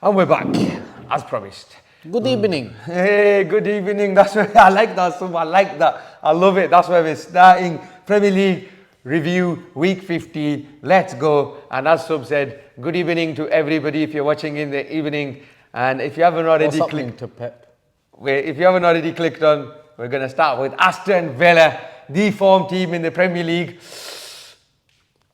And we're back, as promised. Good evening. Hey, good evening. That's where I like that. So I like that. I love it. That's where we're starting. Premier League review, week 15. Let's go. And as Sub said, good evening to everybody if you're watching in the evening. And if you haven't already clicked to Pep? If you haven't already clicked on, we're going to start with Aston Villa, the form team in the Premier League.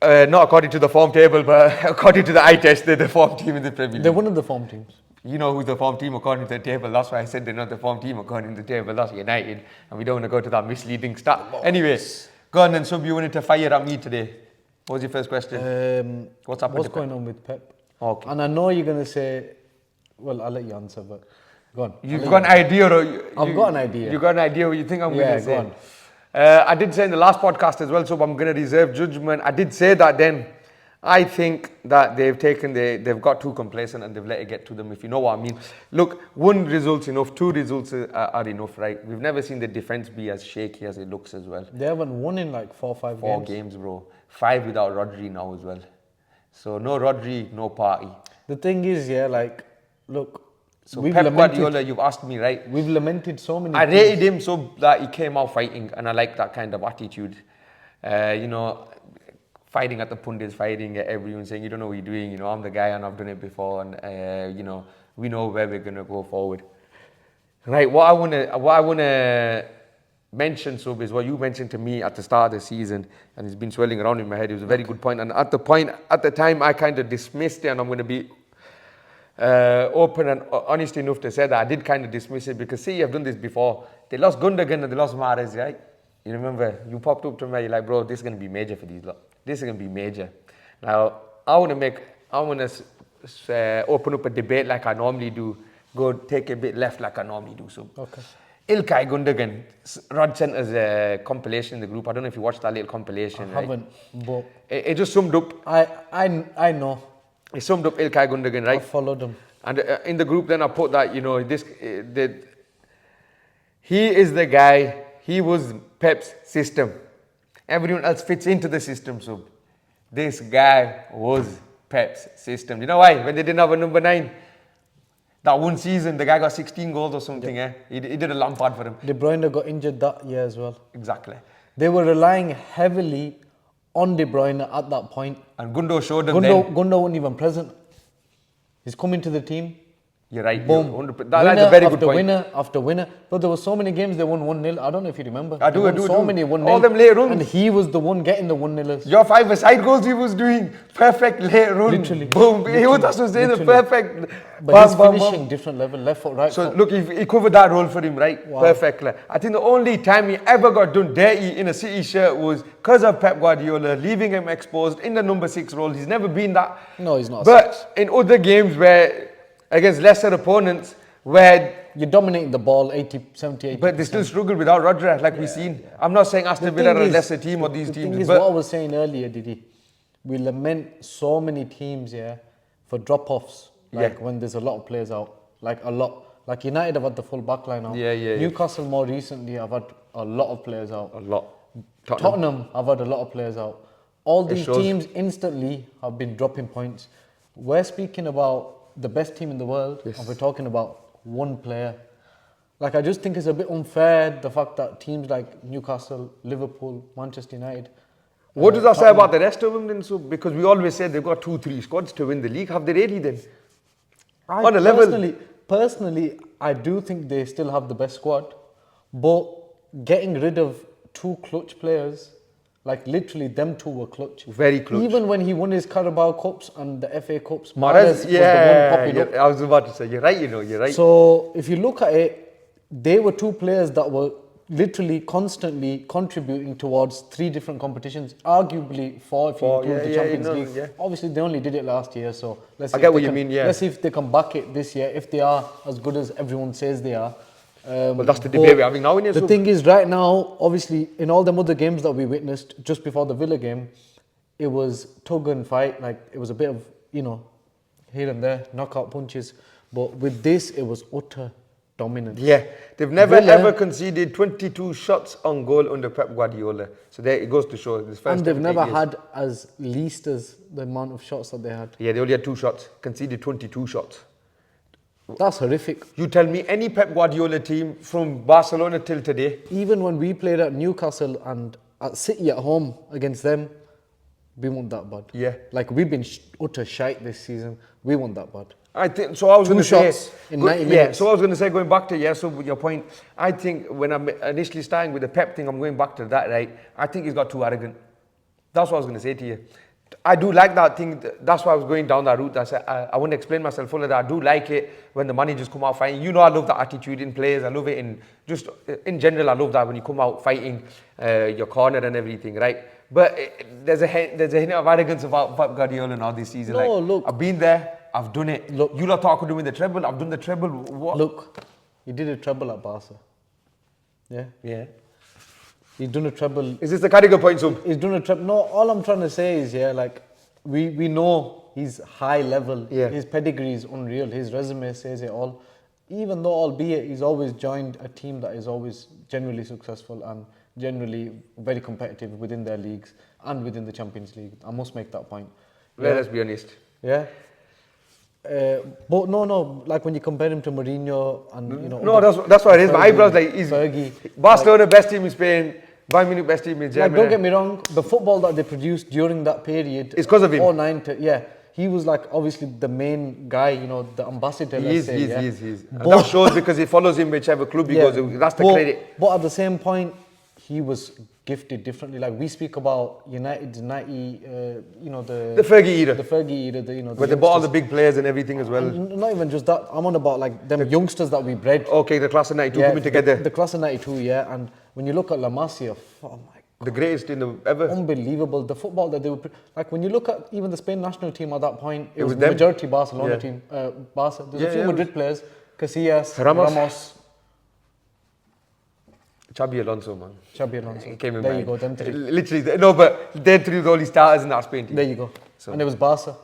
Not according to the form table, but according to the eye test, they're the form team in the Premier League. They're one of the form teams. You know who's the form team according to the table. That's why I said they're not the form team according to the table. That's United. And we don't want to go to that misleading stat. Anyway, go on and Sub, you wanted to fire at me today. What was your first question? What's going on with Pep? Okay. And I know you're going to say, well, I'll let you answer, but go on. You've got an idea? I've got an idea. You've got an idea what you think I'm going to say? Go on. I did say in the last podcast as well, so I'm going to reserve judgment. I did say that then. I think that they've got too complacent and they've let it get to them, if you know what I mean. Look, one result's enough, two results are enough, right? We've never seen the defence be as shaky as it looks as well. They haven't won in like 4 or 5 games. 4 games, bro. 5 without Rodri now as well. So no Rodri, no party. The thing is, look. So Pep Guardiola, you've asked me, right? We've lamented so many I rated him so that he came out fighting, and I like that kind of attitude. Fighting at the pundits, fighting at everyone, saying, you don't know what you're doing, I'm the guy and I've done it before, and, we know where we're going to go forward. Right, what I want to mention, Sub, is what you mentioned to me at the start of the season, and it's been swirling around in my head. It was a very good point, and at the time, I kind of dismissed it, and I'm going to be open and honest enough to say that I did kind of dismiss it, because see, I've done this before. They lost Gundogan and they lost Mahrez, right? You remember, you popped up to me, you're like, bro, this is going to be major for these lot. This is going to be major. Now, I want to open up a debate like I normally do. Go take a bit left like I normally do. So, okay. Ilkay Gundogan, Rod sent us a compilation in the group. I don't know if you watched that little compilation. I haven't, but it just summed up. I know. It summed up Ilkay Gundogan, right? I followed him. And in the group, then I put that he is the guy. He was Pep's system. Everyone else fits into the system, so this guy was Pep's system. You know why? When they didn't have a number 9, that one season, the guy got 16 goals or something. Yeah. He did a Lampard for him. De Bruyne got injured that year as well. Exactly. They were relying heavily on De Bruyne at that point. And Gundo showed them then. Gundo wasn't even present. He's coming to the team. You're right. Boom. That's a very good point. Winner after winner. But there were so many games they won 1-0. I don't know if you remember. I do. So many 1-0. All them late runs. And he was the one getting the 1-0ers. Your 5-a-side goals he was doing. Perfect late run. Literally. Boom. He was also saying the perfect. But he's finishing different level. Left foot, right foot. So look, he covered that role for him, right? Wow. Perfectly. I think the only time he ever got done dirty in a City shirt was because of Pep Guardiola leaving him exposed in the number 6 role. He's never been that. No, he's not. But in other games where, against lesser opponents, where you're dominating the ball 70, 80%. But they still struggle without Rodri, like we've seen. Yeah. I'm not saying Aston Villa are a lesser team or these teams. The thing is, what I was saying earlier, Didi, we lament so many teams, for drop-offs. Like when there's a lot of players out. Like a lot. Like United have had the full back line out. Newcastle more recently have had a lot of players out. A lot. Tottenham have had a lot of players out. All these teams instantly have been dropping points. We're speaking about the best team in the world, and we're talking about one player. Like, I just think it's a bit unfair, the fact that teams like Newcastle, Liverpool, Manchester United. What does that say about the rest of them then? So, because we always say they've got 2-3 squads to win the league. Have they really then? Personally, I do think they still have the best squad, but getting rid of 2 clutch players, like literally them 2 were clutch. Very clutch. Even when he won his Carabao Cups and the FA Cups, Mahrez was the one popping up. I was about to say, you're right, you're right. So if you look at it, they were 2 players that were literally constantly contributing towards 3 different competitions, arguably 4 if you include the Champions League. Yeah. Obviously, they only did it last year, so let's see let's see if they can back it this year, if they are as good as everyone says they are. Well, that's the debate we're having now. The thing is, right now, obviously, in all them other games that we witnessed just before the Villa game, it was tug and fight. Like, it was a bit of, here and there, knockout punches. But with this, it was utter dominance. Yeah, they've never ever conceded 22 shots on goal under Pep Guardiola. So there it goes to show. And they've never had as least as the amount of shots that they had. Yeah, they only had 2 shots, conceded 22 shots. That's horrific. You tell me any Pep Guardiola team from Barcelona till today. Even when we played at Newcastle and at City at home against them, we weren't that bad. Yeah. Like we've been utter shite this season. We weren't that bad. I think so. I was going to say in 90 minutes. Yeah. So I was going to say, going back to so with your point, I think when I'm initially starting with the Pep thing, I'm going back to that. Right. I think he's got too arrogant. That's what I was going to say to you. I do like that thing. That's why I was going down that route. I wouldn't explain myself fully. That I do like it when the money just come out fighting. You know, I love that attitude in players. I love it in general. I love that when you come out fighting your corner and everything, right? But there's a hint of arrogance about Pep Guardiola now this season. No, like, look, I've been there. I've done it. Look, you lot thought I could do the treble. I've done the treble. What? Look, he did a treble at Barca. Yeah. Yeah. He's done a treble. Is this the Carragher point, Sub? He's done a treble. No, all I'm trying to say is, like, we know he's high level. Yeah. His pedigree is unreal. His resume says it all. Even though, albeit, he's always joined a team that is always generally successful and generally very competitive within their leagues and within the Champions League. I must make that point. Yeah. Let's be honest. Yeah. But no, like when you compare him to Mourinho and, you know... No, that's what it is. My eyebrows, like, he's Fergie, Barcelona, best team in Spain. Bayern Munich, best team in Germany. Like, don't get me wrong, the football that they produced during that period... It's because of him. 09 to... Yeah. He was like, obviously, the main guy, you know, the ambassador, He is. But, that shows because he follows him whichever club he goes. That's the credit. But at the same point, he was gifted differently. Like, we speak about United's 90, you know, the Fergie era. The Fergie era, you know... Where they bought all the big players and everything as well. And not even just that. I'm on about, like, them youngsters that we bred. Okay, the class of 92 coming together. The class of 92, yeah. And when you look at La Masia, oh my God. The greatest in the ever. Unbelievable. The football that they were... Like, when you look at even the Spain national team at that point, it was the them. majority Barcelona team. Barca. There's a few Madrid players. Casillas, Ramos. Xabi Alonso, man. Xabi Alonso. Came in there mind. you go, them three. Literally, no, but they're three of the only starters in that Spain team. There you go. So. And it was Barca.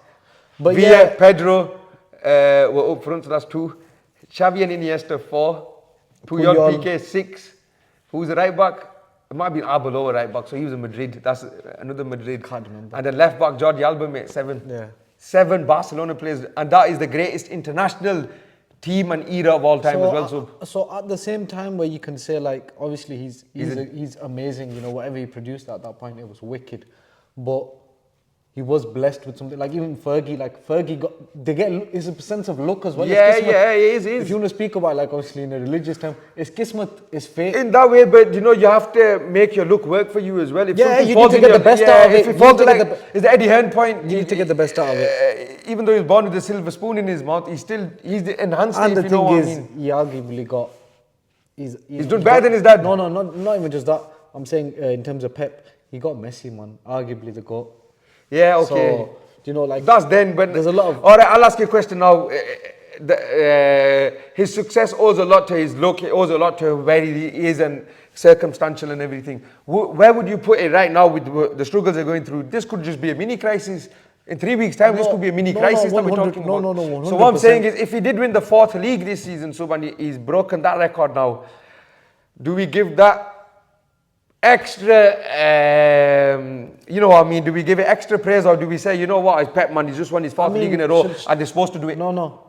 But Villa, Pedro were up front, so that's 2. Xavi and Iniesta, 4. Puyol, Piqué, 6. Who's the right back? It might be Arbeloa right back, so he was in Madrid. That's another Madrid. Can't remember. And then left back, Jordi Alba, mate, 7. Yeah. 7 Barcelona players, and that is the greatest international team and era of all time as well. So at the same time where you can say, like, obviously he's amazing, you know, whatever he produced at that point, it was wicked. But he was blessed with something, like even Fergie, it's a sense of luck as well. Yeah, it is. If you want to speak about, like, obviously in a religious term, it's kismet, it's fate. In that way, but you know, you have to make your look work for you as well. If you need to get the best out of it. If it falls it's the Eddie Hearn point. You need to get the best out of it. Even though he's born with a silver spoon in his mouth, he's enhanced and it, the if you know what I mean. He arguably got... He's done better than his dad. No, not even just that. I'm saying in terms of Pep, he got Messi, man. Arguably the GOAT. Yeah, okay. So, you know, like... That's then, but... There's a lot of... All right, I'll ask you a question now. His success owes a lot to his luck. It owes a lot to where he is and circumstantial and everything. Where would you put it right now with the struggles they're going through? This could just be a mini crisis. In 3 weeks' time, this could be a mini crisis that we're talking about. No, 100%. So what I'm saying is, if he did win the 4th league this season, and he's broken that record now, do we give that extra, you know what I mean, do we give it extra praise, or do we say, you know what, it's Pep, man, he's just won his 4th league in a row and they're supposed to do it? No.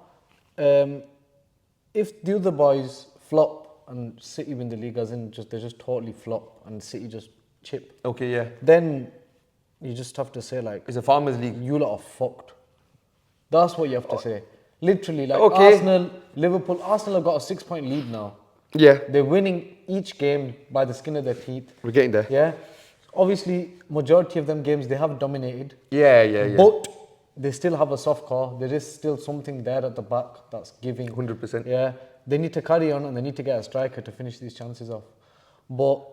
If the other boys flop and City win the league, as in they just totally flop and City just chip. Okay, yeah. Then you just have to say, like, it's a farmers league. You lot are fucked. That's what you have to say. Literally, like, okay. Arsenal, Liverpool. Arsenal have got a 6-point lead now. Yeah. They're winning each game by the skin of their teeth. We're getting there. Yeah. Obviously, majority of them games they have dominated. Yeah. But they still have a soft core. There is still something there at the back that's giving. 100%. Yeah. They need to carry on and they need to get a striker to finish these chances off. But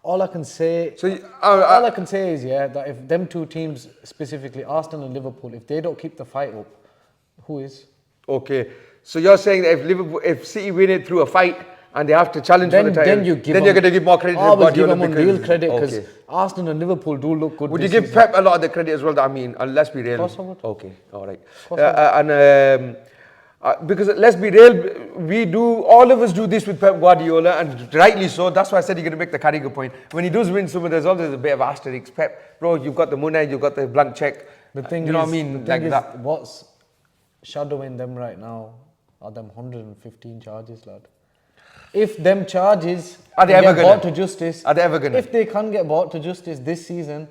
all I can say, all I can say is, that if them two teams, specifically Arsenal and Liverpool, if they don't keep the fight up, who is? Okay. So you're saying that if City win it through a fight and they have to challenge for the title, then you're going to give more credit to Guardiola. I will give them real credit because Arsenal and Liverpool do look good. Would you give Pep a lot of the credit as well? I mean, let's be real. Of course I would. Okay, all right. Because let's be real, all of us do this with Pep Guardiola, and rightly so. That's why I said you're going to make the Carragher point. When he does win something, there's always a bit of asterisk. Pep, bro, you've got the money, you've got the blank check. The thing you know what I mean? Like that. What's shadowing them right now are them 115 charges, lad. If them charges are they get ever brought to justice, are they ever gonna? If they can't get brought to justice this season,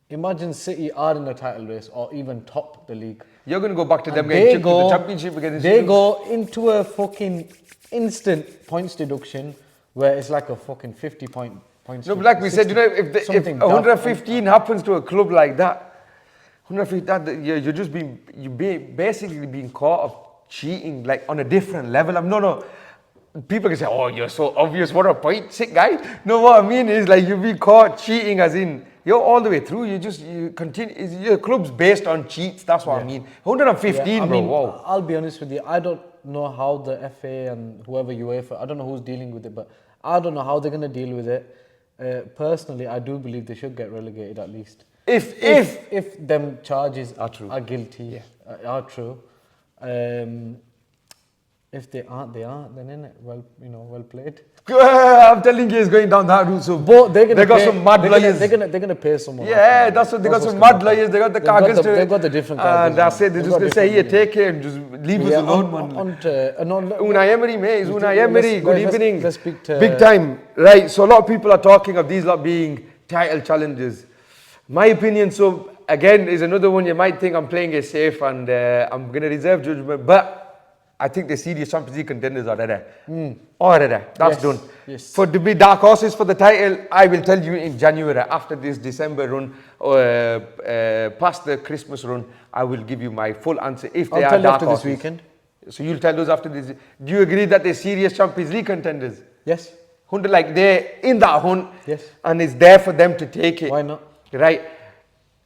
imagine City are in the title race or even top the league. You're going to go back to them getting chipped to the championship again. They go into a fucking instant points deduction where it's like a fucking 50 points. No, but like we said, you know, if 115 happens to a club like that, 115, you're just basically being caught of cheating, like on a different level. No. People can say, oh, you're so obvious, what a point, sick guy. No, what I mean is like you've been caught cheating as in, you're all the way through, you continue, your club's based on cheats, that's what I mean. 115, bro, wow. I'll be honest with you, I don't know how the FA and whoever UEFA, I don't know who's dealing with it, but I don't know how they're going to deal with it. Personally, I do believe they should get relegated at least. If them charges are guilty, are true. If they aren't, then innit, well played. I'm telling you, it's going down that route. So but they got some mad lawyers. They're gonna pay someone. Yeah, that's what they got. Some mad lawyers. They got the carcass. They've got the different. And that's it. They're just gonna say, here, take it and just leave us alone, man. Unai Emery, mate. It's Unai Emery. Good evening. Let's speak to big time, right? So a lot of people are talking of these lot being title challenges. My opinion. So again, is another one you might think I'm playing it safe and I'm gonna reserve judgment, but I think the serious Champions League contenders are there. That's done. Yes. For to be dark horses for the title, I will tell you in January, after this December run, past the Christmas run, I will give you my full answer if they are dark horses. This weekend. So you'll tell us after this. Do you agree that they're serious Champions League contenders? Yes. Like they're in that hunt. Yes. And it's there for them to take it. Why not? Right.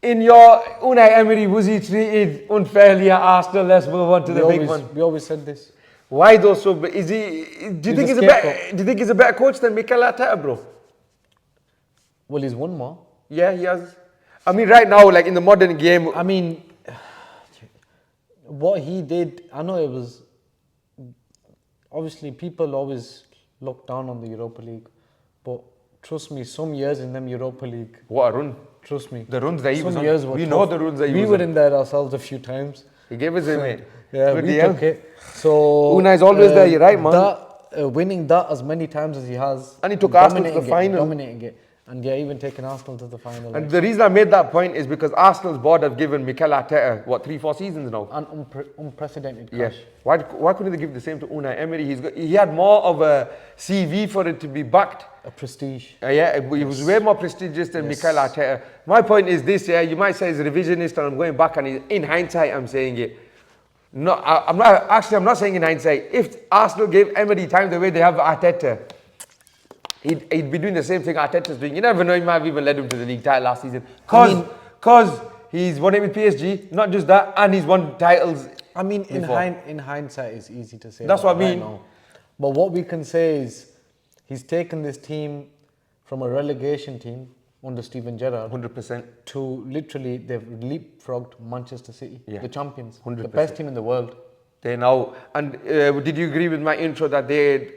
In your Unai Emery, was he treated unfairly at Arsenal? Let's move on to the big one. We always said this. Why though? So is he? Do you think he's a better coach than Mikel Arteta, bro? Well, he's won more. Yeah, he has. I mean, right now, like in the modern game. I mean, what he did. I know it was. Obviously, people always look down on the Europa League, but trust me, some years in them Europa League. What a run! Trust me. The runs that he was on. We know the runs that he was on. We were in there ourselves a few times. He gave us a mate. Yeah, we took it. So Unai's always there, you're right, man. Winning that as many times as he has. And he took Arsenal to the final. Dominating it. And yeah, even taking Arsenal to the final. And the reason I made that point is because Arsenal's board have given Mikel Arteta, 3-4 seasons now? An unprecedented cash. Yeah. Why couldn't they give the same to Unai Emery? He had more of a CV for it to be backed. A prestige. Yeah, he was way more prestigious than Mikel Arteta. My point is this, you might say he's revisionist and I'm going back and in hindsight I'm saying it. No, I'm not saying in hindsight. If Arsenal gave Emery time the way they have Arteta, he'd be doing the same thing Arteta's doing. You never know, he might have even led him to the league title last season. Because he's won it with PSG, not just that, and he's won titles. I mean, in hindsight, it's easy to say. That's what I mean. Right, but what we can say is he's taken this team from a relegation team under Steven Gerrard 100% to literally they've leapfrogged Manchester City, the champions, 100%. The best team in the world. They now, and did you agree with my intro that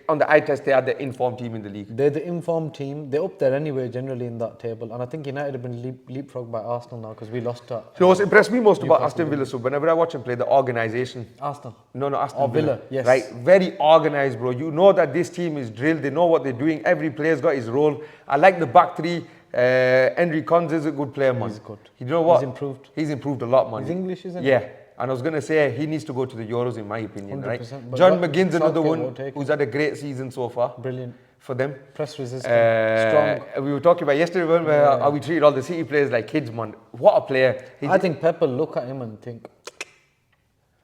on the eye test they are the informed team in the league? They're the informed team. They're up there anyway, generally in that table. And I think United have been leapfrogged by Arsenal now because we lost that. You know what's impressed me most about Aston Villa? So whenever I watch them play, the organisation. Arsenal. No, Aston Villa. Yes. Right, very organised, bro. You know that this team is drilled. They know what they're doing. Every player's got his role. I like the back three. Henry Cons is a good player, man. He's good. You know what? He's improved. He's improved a lot, man. He's English, isn't he? Yeah. And I was going to say, he needs to go to the Euros, in my opinion, 100%, right? but John McGinn's another one who's who's had a great season so far. Brilliant. For them. Press resistant, strong. We were talking about yesterday how we treated all the City players like kids, man. What a player. I think Pep will look at him and think...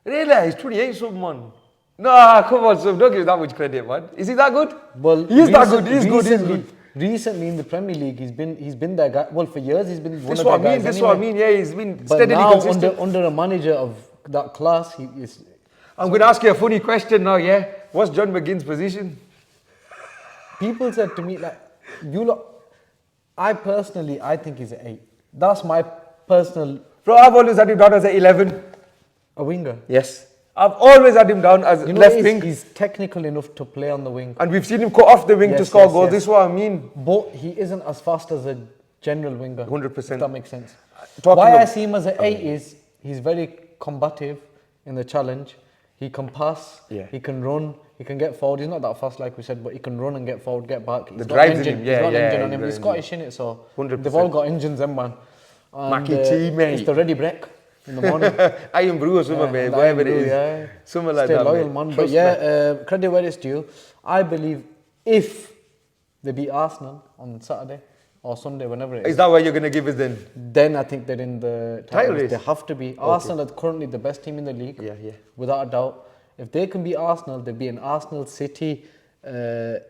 Really? He's 28 something, man. No, come on, so don't give that much credit, man. Is he that good? Well, he is that good. He's good. Recently in the Premier League, he's been that guy. Well, for years he's been one this of the guys. This is what I mean. Yeah, he's been but steadily now consistent. Under a manager of that class, he is. I'm going to ask you a funny question now. Yeah, what's John McGinn's position? People said to me like, I think he's an 8. That's my personal. Bro, I've always had him down as an 11. A winger. Yes. I've always had him down as left wing. He's technical enough to play on the wing. And we've seen him cut off the wing to score goals. This is what I mean. But he isn't as fast as a general winger. 100%. If that makes sense. Why I see him as an 8 is he's very combative in the challenge. He can pass. Yeah. He can run. He can get forward. He's not that fast, like we said, but he can run and get forward, get back. He's The got drive's engine. in him. Yeah, he's got yeah, engine on he's him. got He's engine. Scottish in it, so 100%. they've all got engines, them man. And, Mackie T, mate. It's the ready break in the morning. Iron brew or something, mate. Whatever it is. Yeah. Something like Stay that, loyal, mate. man. But Trust yeah, me. credit where it's due. I believe if they beat Arsenal on Saturday or Sunday, whenever it is, Is that what you're going to give us then? then I think they're in the Title race. race? They have to be. Arsenal are currently the best team in the league. Yeah, yeah. Without a doubt. If they can beat Arsenal, they'll be in Arsenal, City. They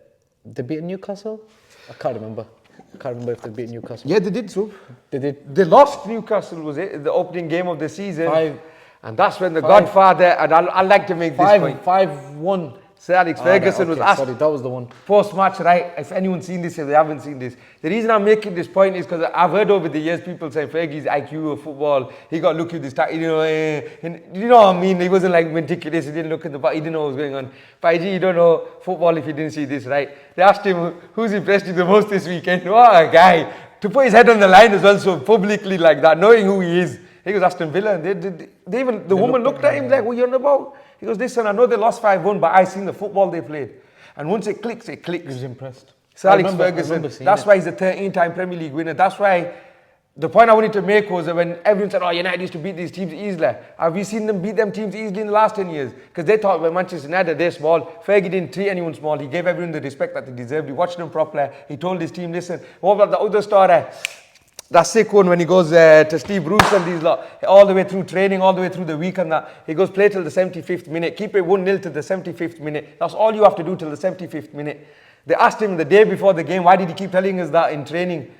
beat Newcastle? I can't remember. I can't remember if they beat Newcastle. Yeah, they did so. They did. They lost Newcastle, was it? The opening game of the season. 5. And that's when the Godfather, and I like to make this point. 5-1. Sir Alex Ferguson was asked Sorry, that was the one. post-match, right? If anyone's seen this, if they haven't seen this, the reason I'm making this point is because I've heard over the years people say Fergie's IQ of football, he got lucky with this time, you know what I mean? He wasn't like meticulous, he didn't look at the ball, he didn't know what was going on. But IG, you don't know football if you didn't see this, right? They asked him, who's impressed you the most this weekend? What a guy. To put his head on the line as well, so publicly like that, knowing who he is. He goes, Aston Villa, and the woman looked at him like, what are you on about? He goes, listen, I know they lost 5-1, but I seen the football they played. And once it clicks, it clicks. He was impressed. Sir Alex Ferguson, that's why he's a 13-time Premier League winner. That's why the point I wanted to make was that when everyone said, oh, United used to beat these teams easily. Have you seen them beat them teams easily in the last 10 years? Because they thought when Manchester United, they're small. Fergie didn't treat anyone small. He gave everyone the respect that they deserved. He watched them properly. He told his team, listen, what about the other story? That sick one when he goes to Steve Bruce and these lot, all the way through training, all the way through the week and that. He goes, play till the 75th minute. Keep it 1-0 till the 75th minute. That's all you have to do till the 75th minute. They asked him the day before the game, why did he keep telling us that in training?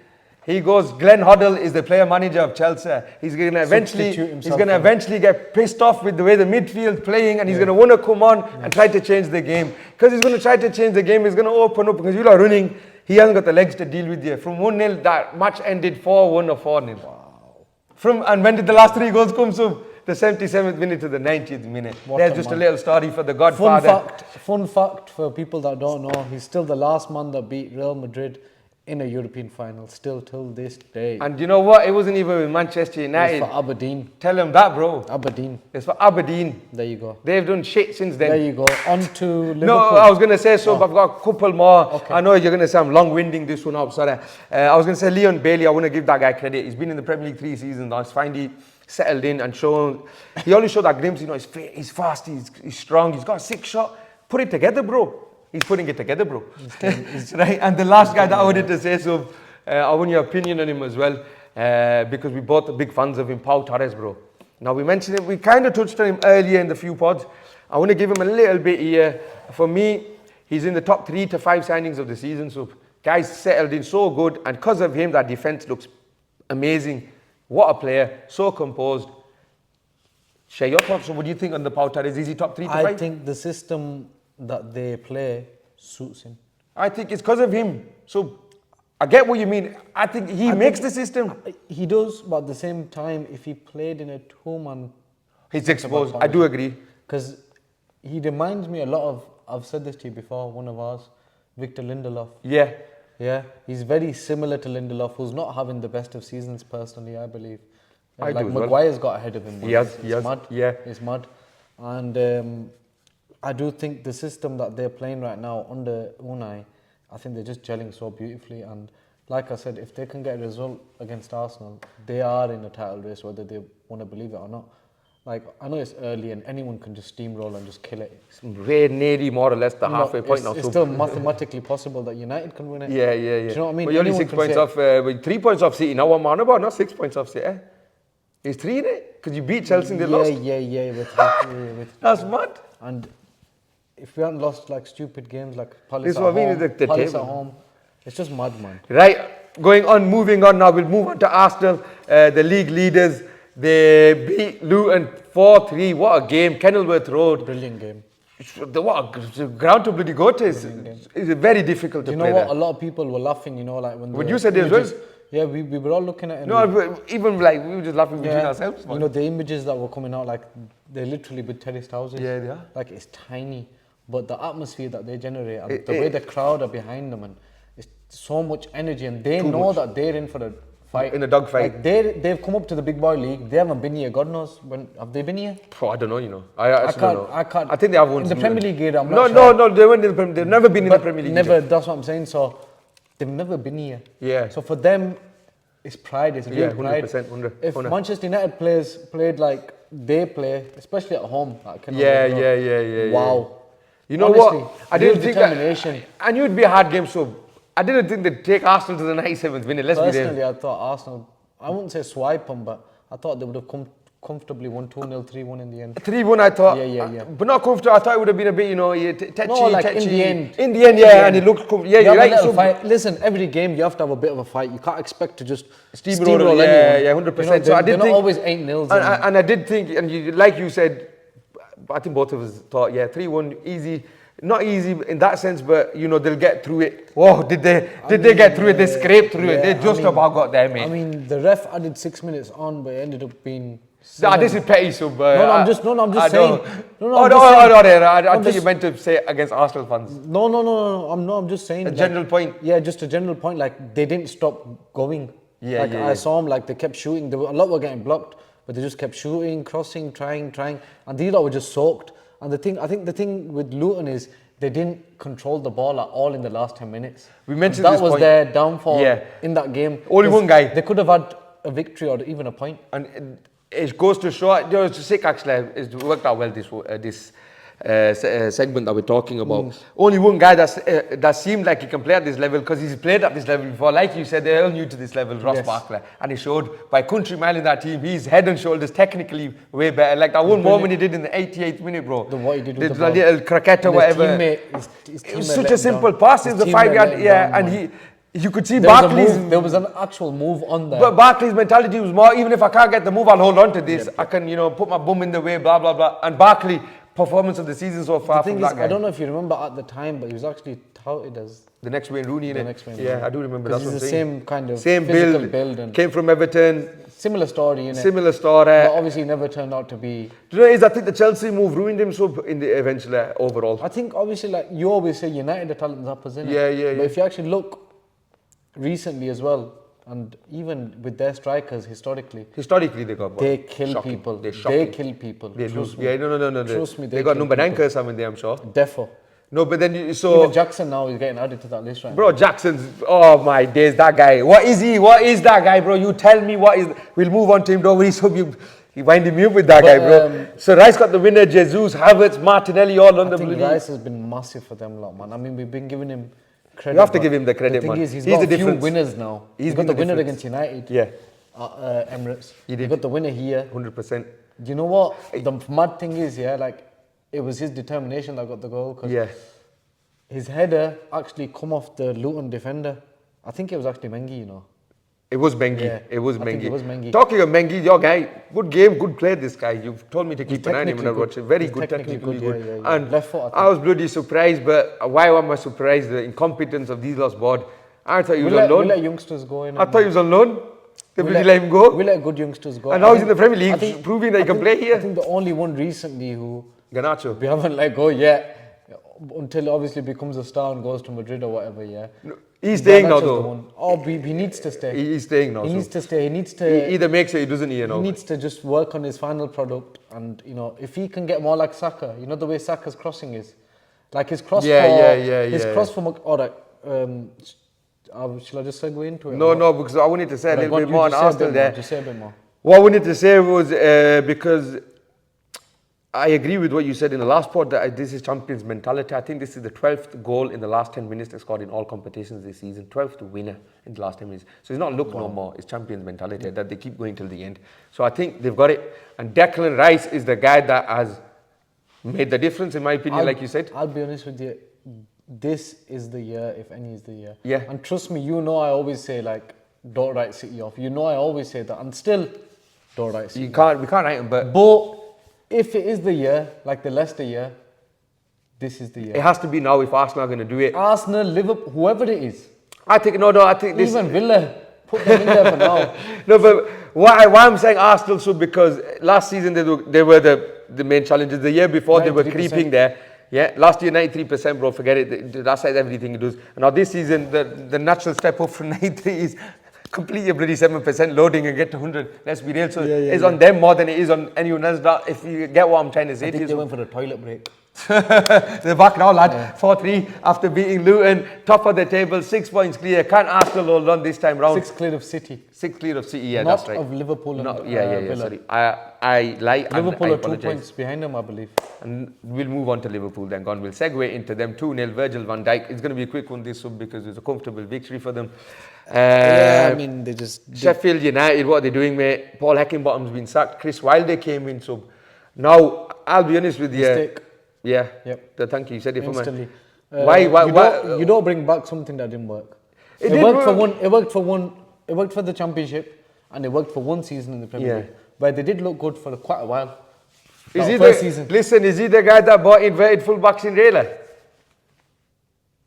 He goes, Glenn Hoddle is the player manager of Chelsea. He's going to eventually get pissed off with the way the midfield playing, and he's going to want to come on and try to change the game. Because he's going to try to change the game. He's going to open up because you are running. He hasn't got the legs to deal with you. From 1-0, that match ended 4-1 or 4-0. Wow. And when did the last 3 goals come? So the 77th minute to the 90th minute. There's just a little story for the Godfather. Fun fact for people that don't know, he's still the last man that beat Real Madrid in a European final, still till this day. And you know what? It wasn't even with Manchester United. It's for Aberdeen. Tell him that, bro. Aberdeen. It's for Aberdeen. There you go. They've done shit since then. There you go. On to Liverpool. No, I was going to say so, but I've got a couple more. Okay. I know you're going to say I'm long-winding this one up, sorry. I was going to say Leon Bailey, I want to give that guy credit. He's been in the Premier League 3 seasons now. He's finally settled in and shown. He only showed that glimpse, he's fast, he's strong, he's got a 6 shot. Put it together, bro. He's putting it together, bro. Right? And the last guy that I wanted to say, so I want your opinion on him as well, because we both are big fans of him, Pau Torres, bro. Now we mentioned it, we kind of touched on him earlier in the few pods. I want to give him a little bit here. For me, he's in the top 3 to 5 signings of the season. So guys settled in so good, and because of him, that defense looks amazing. What a player, so composed. Share your thoughts. So what do you think on the Pau Torres? Is he top 3 to 5? I think the system that they play suits him. I think it's because of him. So I get what you mean. I think he makes the system. He does, but at the same time, if he played in a 2-man... He's exposed. I do agree. Because he reminds me a lot of, I've said this to you before, one of ours, Victor Lindelof. Yeah. Yeah, he's very similar to Lindelof, who's not having the best of seasons personally, I believe. I like do as well. Maguire's got ahead of him. He has. Mad. Yeah. It's mad. And I do think the system that they're playing right now under Unai, I think they're just gelling so beautifully. And like I said, if they can get a result against Arsenal, they are in a title race, whether they want to believe it or not. Like, I know it's early and anyone can just steamroll and just kill it. It's nearly more or less the halfway point now. It's still mathematically possible that United can win it. Yeah. Do you know what I mean? But you're only 6 points off, 3 points off City. Now what I'm on about, not 6 points off City. It's 3 in it? Because you beat Chelsea and they lost. Yeah. That's mad. And if we hadn't lost like stupid games like Palace This at is what I mean, home, the Palace table. at home, it's just mad, man. Right, moving on now. We'll move on to Arsenal, the league leaders. They beat Luton 4-3. What a game. Kenilworth Road. Brilliant game. What a ground to bloody go to. It's very difficult to play. You know what? A lot of people were laughing, like when you said it as well? Yeah, we were all looking at it. No, even like we were just laughing between ourselves. Man. The images that were coming out, like they're literally with terraced houses. Yeah, they are. Like it's tiny, but the atmosphere that they generate and the way the crowd are behind them, and it's so much energy, and they know that they're in for fight. In a dog fight. Like they've come up to the big boy league. They haven't been here. God knows when have they been here? I don't know. You know, I actually don't know. I can't. I think they have won in the Premier League. I'm no, not sure. no, they weren't in the Premier. They've never been in the Premier League. Never. That's what I'm saying. So they've never been here. Yeah. So for them, it's pride. It's real pride. 100%. If Manchester United players played like they play, especially at home, yeah. Wow. You know Honestly, what? I didn't think determination. I knew it'd be a hard game, so I didn't think they'd take Arsenal to the 97th minute. Let's be there. Personally, I thought Arsenal, I wouldn't say swipe them, but I thought they would have comfortably won 2-0, 3-1 in the end. 3-1, I thought. Yeah. But not comfortable. I thought it would have been a bit, touchy, No, like touchy. in the end. In the end, yeah, and it looked comfortable. Yeah, You you're have a right. little fight. Listen, every game you have to have a bit of a fight. You can't expect to just Steamroll, anyone. yeah, 100%. So I did they're not think, always 8-0. and I did think, and like you said, I think both of us thought, 3-1, easy. Not easy in that sense, but they'll get through it. Whoa, did they get through it? They scraped through it. They just about got there, mate. I mean, the ref added 6 minutes on, but it ended up being. This is petty, so. I'm just saying. I think you meant to say against Arsenal fans. No. I'm just saying. A general point. Yeah, just a general point. Like they didn't stop going. I saw them. Like they kept shooting. A lot were getting blocked, but they just kept shooting, crossing, trying, and these lot were just soaked. And I think the thing with Luton is they didn't control the ball at all in the last 10 minutes. We mentioned that this was point. their downfall in that game. Only one guy. They could have had a victory or even a point. And it goes to show. It's sick actually. It's worked out well this segment that we're talking about. Only one guy that seemed like he can play at this level because he's played at this level before. Like you said, they're all new to this level, Ross Barkley. And he showed by country mile in that team, he's head and shoulders technically way better. Like that one moment he did in the 88th minute, bro. What he did with the little cricket or whatever. His it was such a simple pass. It was a 5 yard, and you could see there was an actual move on there. But Barkley's mentality was more, even if I can't get the move, I'll hold on to this. I can, put my bum in the way, blah, blah, blah. And Barkley, performance of the season so far from that guy. I don't know if you remember at the time, but he was actually touted as the next Wayne Rooney, innit? I do remember. That's he's the same kind of same build and came from Everton. Similar story, innit? Similar story. But obviously never turned out to be. Do you know, I think the Chelsea move ruined him so in the eventually overall. I think obviously, like you always say, United are talent uppers, innit? Yeah. But if you actually look recently as well, and even with their strikers historically they got they kill shocking. People. They kill people. They lose. Yeah, no. Trust me, they got number 9 curse in there, I'm sure. Defo. No, but then even Jackson now is getting added to that list right bro, now. Jackson's, oh my days, that guy. What is he? What is that guy, bro? You tell me what is. We'll move on to him, don't worry. So you wind him up with that guy, bro. So Rice got the winner, Jesus, Havertz, Martinelli, all on the bloody. Rice has been massive for them lot, man. I mean, we've been giving him credit. You have to give him the credit, man. Is, he's got a few winners now. He's got the winner difference. against United. Yeah. Emirates. He got the winner here. 100%. Do you know what? The mad thing is, it was his determination that got the goal. Cause his header actually come off the Luton defender. I think it was actually Mengi, It was Mengi. Yeah, it was I think it was Mengi. Talking of Mengi, your guy, good game, good play. This guy, you've told me to keep an eye on him when I watch it. Very good, technically good. Yeah. And left foot, I was bloody surprised, but why am I surprised? The incompetence of these last board. I thought he was on loan. We let youngsters go in. I thought he was on loan. They really let him go. We let good youngsters go. And now he's in the Premier League, proving that he can play here. I think the only one recently who Garnacho. We haven't let go yet. Until obviously becomes a star and goes to Madrid or whatever, No, he's staying now though. He needs to stay. He's staying now. He needs to stay. He needs to. He either makes it, he doesn't. He needs to just work on his final product, and if he can get more like Saka, the way Saka's crossing is, like his cross. His cross from. Alright. Shall I just segue into it? No, because I wanted to say a little bit more on Arsenal there. Just say a bit more. What I wanted to say was because I agree with what you said in the last part that this is champions mentality. I think this is the 12th goal in the last 10 minutes they scored in all competitions this season. 12th winner in the last 10 minutes. So it's not luck no more. It's champions mentality that they keep going till the end. So I think they've got it. And Declan Rice is the guy that has made the difference in my opinion, like you said. I'll be honest with you. This is the year, if any is the year. Yeah. And trust me, I always say don't write City off. I always say that. And still, don't write City We can't write them, but if it is the year, like the Leicester year, this is the year. It has to be now if Arsenal are going to do it. Arsenal, Liverpool, whoever it is. I think this. Even Villa, put them in there for now. No, but why I'm saying Arsenal so because last season they were the main challenges. The year before 93%. They were creeping there. Yeah, last year 93%, bro. Forget it. That says everything it does. And now this season, the natural step up from 93 is complete your bloody 7% loading and get to 100. Let's be real. So it's yeah. on them more than it is on anyone else. If you get what I'm trying to say. I think they went for a toilet break. They're back now, lad. 4-3 after beating Luton, top of the table, 6 points clear. Can't Arsenal hold on this time round. 6 clear of City. 6 clear of City, yeah, Not that's right. of Liverpool and Villa. Sorry. I like Liverpool I are 2 points behind them, I believe. And we'll move on to Liverpool then. We'll segue into them. 2-0, Virgil van Dijk. It's going to be a quick one this sub because it's a comfortable victory for them. I mean, they just... Sheffield United, what are they doing, mate? Paul Heckingbottom's been sacked. Chris Wilder came in sub. Now, I'll be honest with you. Mistake. Yeah. Yep. Thank you. You said it for me. Instantly. Why? You don't bring back something that didn't work. It worked for the Championship, and it worked for one season in the Premier League. But they did look good for quite a while. Is he the guy that bought inverted fullbacks in Rayla?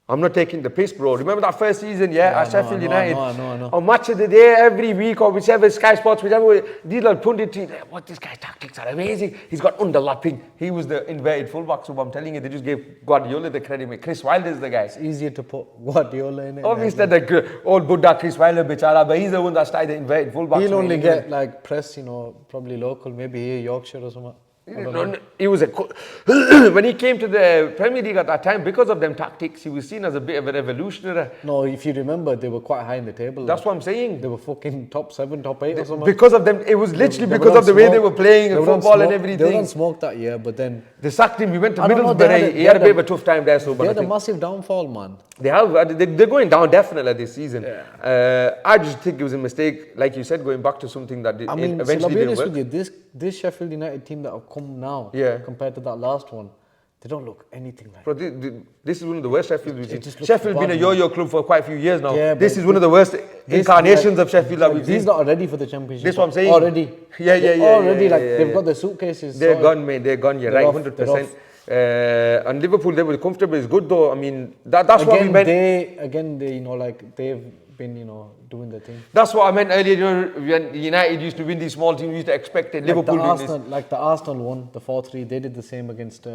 I'm not taking the piss, bro. Remember that first season, at Sheffield United? No. On Match of the Day every week or whichever, Sky Sports, whichever way, these little punditry, what this guy's tactics are amazing. He's got underlapping. He was the inverted fullback, so I'm telling you, they just gave Guardiola the credit. Mate. Chris Wilder's the guy. It's easier to put Guardiola in it. Obviously, the old Buddha Chris Wilder, bichara, but he's the one that started the inverted fullbacks. He'll only get like press, probably local, maybe here, Yorkshire or something. He was when he came to the Premier League at that time, because of them tactics, he was seen as a bit of a revolutionary. No, if you remember, they were quite high in the table. That's what I'm saying. They were fucking top 7, top 8 or something. Because of them, it was literally because of the way they were playing football and everything. They were on smoke that year, but then... They sacked him, he went to Middlesbrough, he had a bit of a tough time there. So, they had a massive downfall, man. They're going down definitely this season. Yeah. I just think it was a mistake, like you said, going back to something that eventually didn't work. With you, this Sheffield United team that have come now, compared to that last one, they don't look anything like. Bro, this is one of the worst Sheffield we've seen. Sheffield been a yo-yo club for quite a few years now. Yeah, this is one of the worst incarnations of Sheffield that we've seen. These not ready for the Championship. This is what I'm saying. Already. They've got their suitcases. They're gone, mate. They're gone. You're right, 100%. And Liverpool, they were comfortable. It's good though. I mean, that's what we meant. They've been, doing the thing. That's what I meant earlier. When United used to win these small teams, we used to expect it. Liverpool win this. Like the Arsenal one, the 4-3, they did the same against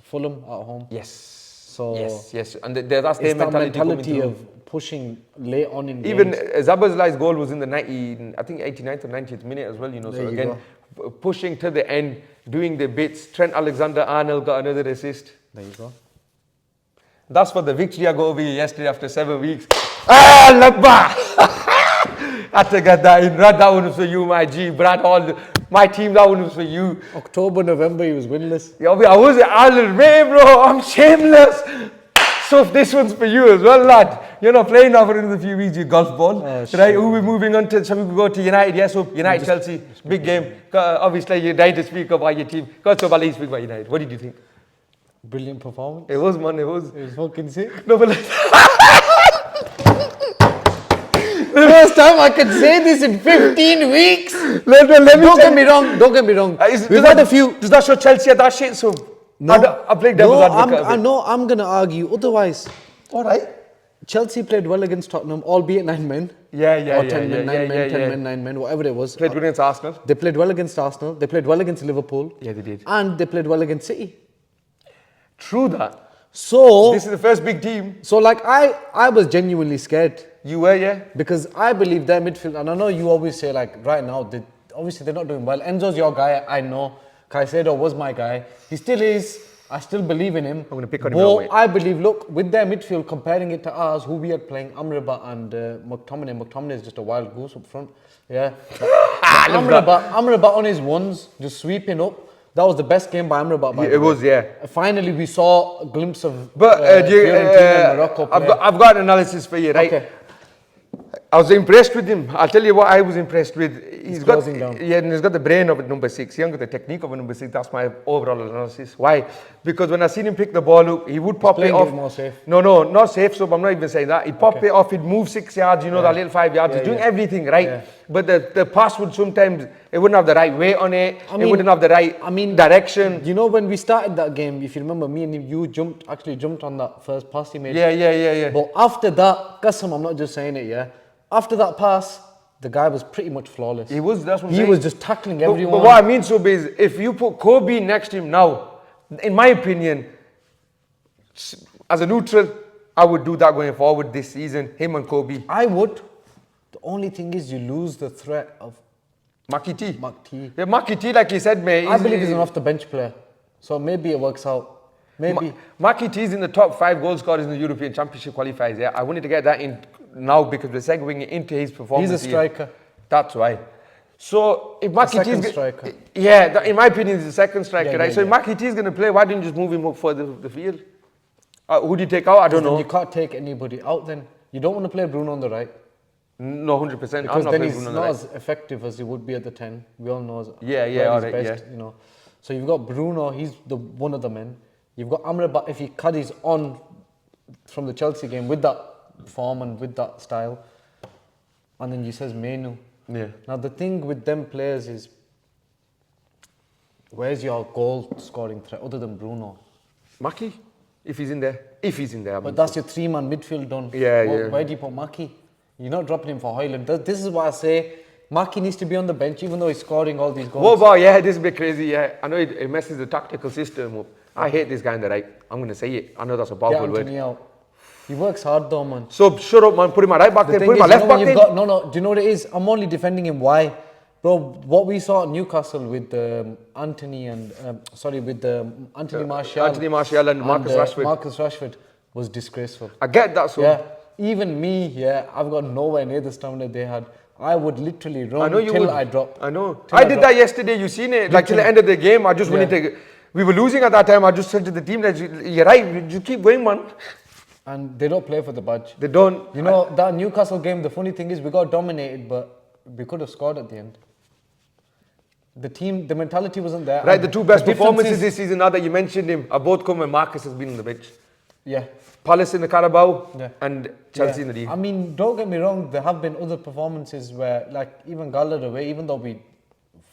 Fulham at home. Yes. So yes. And that's their mentality of pushing late on in even games. Szoboszlai's goal was in the 89th or 90th minute as well. So again, pushing to the end, doing the bits. Trent Alexander-Arnold got another assist. There you go. That's for the victory I got over yesterday after 7 weeks. Labba! Had to get that in. Brad, that one was for you, my G. Brad, my team, that one was for you. October, November, he was winless. Yeah, I was at Ireland, bro. I'm shameless. So if this one's for you as well, lad. You're not playing now for another few weeks, you golf ball. Right, who are we moving on to? Shall we go to United? Yes, so United, Chelsea. Big game. Obviously, you died to speak about your team. Go to Bali, speak about United. What did you think? Brilliant performance. It was, man. It was fucking sick. No, but the first time I could say this in 15 weeks. Don't get me wrong. We've had a few. Does that show Chelsea at that shit? So I played devil's advocate. I'm going to argue otherwise. All right. Chelsea played well against Tottenham, albeit 9 men. Or 10 men, 9 men, whatever it was. Played well against Arsenal. They played well against Arsenal. They played well against Liverpool. Yeah, they did. And they played well against City. True that. So this is the first big team. So I was genuinely scared. You were, yeah? Because I believe their midfield, and I know you always say right now, obviously they're not doing well. Enzo's your guy, I know. Caicedo was my guy. He still is. I still believe in him. I'm going to pick on him now, wait. I believe, look, with their midfield, comparing it to ours, who we are playing, Amrabat and McTominay. McTominay is just a wild goose up front. Yeah. Amrabat on his ones, just sweeping up. That was the best game by Amrabat. It was, yeah. Finally, we saw a glimpse of Morocco. I've got an analysis for you, right? Okay. I was impressed with him. I'll tell you what I was impressed with. He's got the brain of a number 6. He hasn't got the technique of a number 6. That's my overall analysis. Why? Because when I seen him pick the ball up, he would pop it off. More safe. No, not safe. So I'm not even saying that. He'd pop it off. He'd move 6 yards. That little 5 yards. He's doing everything right. Yeah. But the pass would sometimes, it wouldn't have the right weight on it. It wouldn't have the right direction. When we started that game, if you remember, me and you actually jumped on that first pass he made. Yeah. But after that, Qasam, I'm not just saying it, yeah. After that pass, the guy was pretty much flawless. He was, that's what I'm saying. He was just tackling everyone. But what I mean, Sub, is if you put Kobe next to him now, in my opinion, as a neutral, I would do that going forward this season, him and Kobe. I would. The only thing is you lose the threat of Maki T. Mark T. Yeah, Maki T, like you said, mate. I believe he's an off-the-bench player. So maybe it works out. Maybe. Maki T is in the top 5 goal scorers in the European Championship qualifiers. Yeah, I wanted to get that in now because we're segueing it into his performance. He's a striker. That's why. So if Maki T is striker. Yeah, in my opinion, he's the second striker, Yeah, right? yeah, So if Maki T is going to play, why didn't you just move him up further the field? Who do you take out? I don't know. You can't take anybody out then. You don't want to play Bruno on the right. No, 100%. Because then he's not as effective as he would be at the 10. We all know. You know. So you've got Bruno, he's the one of the men. You've got Amrabat, if he carries on from the Chelsea game with that form and with that style. And then you says Menu. Yeah. Now the thing with them players is, where's your goal scoring threat other than Bruno? Maki, if he's in there. If he's in there. But that's your 3-man midfield done. Yeah. Where do you put Maki? You're not dropping him for Hoyland. This is why I say Maki needs to be on the bench even though he's scoring all these goals. Whoa, this is a bit crazy, yeah. I know it messes the tactical system up. I hate this guy on the right. I'm going to say it. I know that's a powerful word. Out. He works hard though, man. So shut up, man. Put him my right back there. Put him my left back there. No. Do you know what it is? I'm only defending him. Why? Bro, what we saw at Newcastle with Anthony Martial. Anthony Martial and Marcus Rashford. Marcus Rashford was disgraceful. I get that, so. Yeah. Even me, I've got nowhere near the stamina they had. I would literally run till I drop. I know. I did that yesterday. You seen it? Like till the end of the game, I just wanted to. We were losing at that time. I just said to the team that you're right. You keep going, man. And they don't play for the badge. They don't. You know that Newcastle game. The funny thing is, we got dominated, but we could have scored at the end. The mentality wasn't there. Right. The two best performances this season, now that you mentioned him, are both come when Marcus has been on the bench. Yeah. Palace in the Carabao and Chelsea in the league. I mean, don't get me wrong, there have been other performances where, like, even Gallagher away, even though we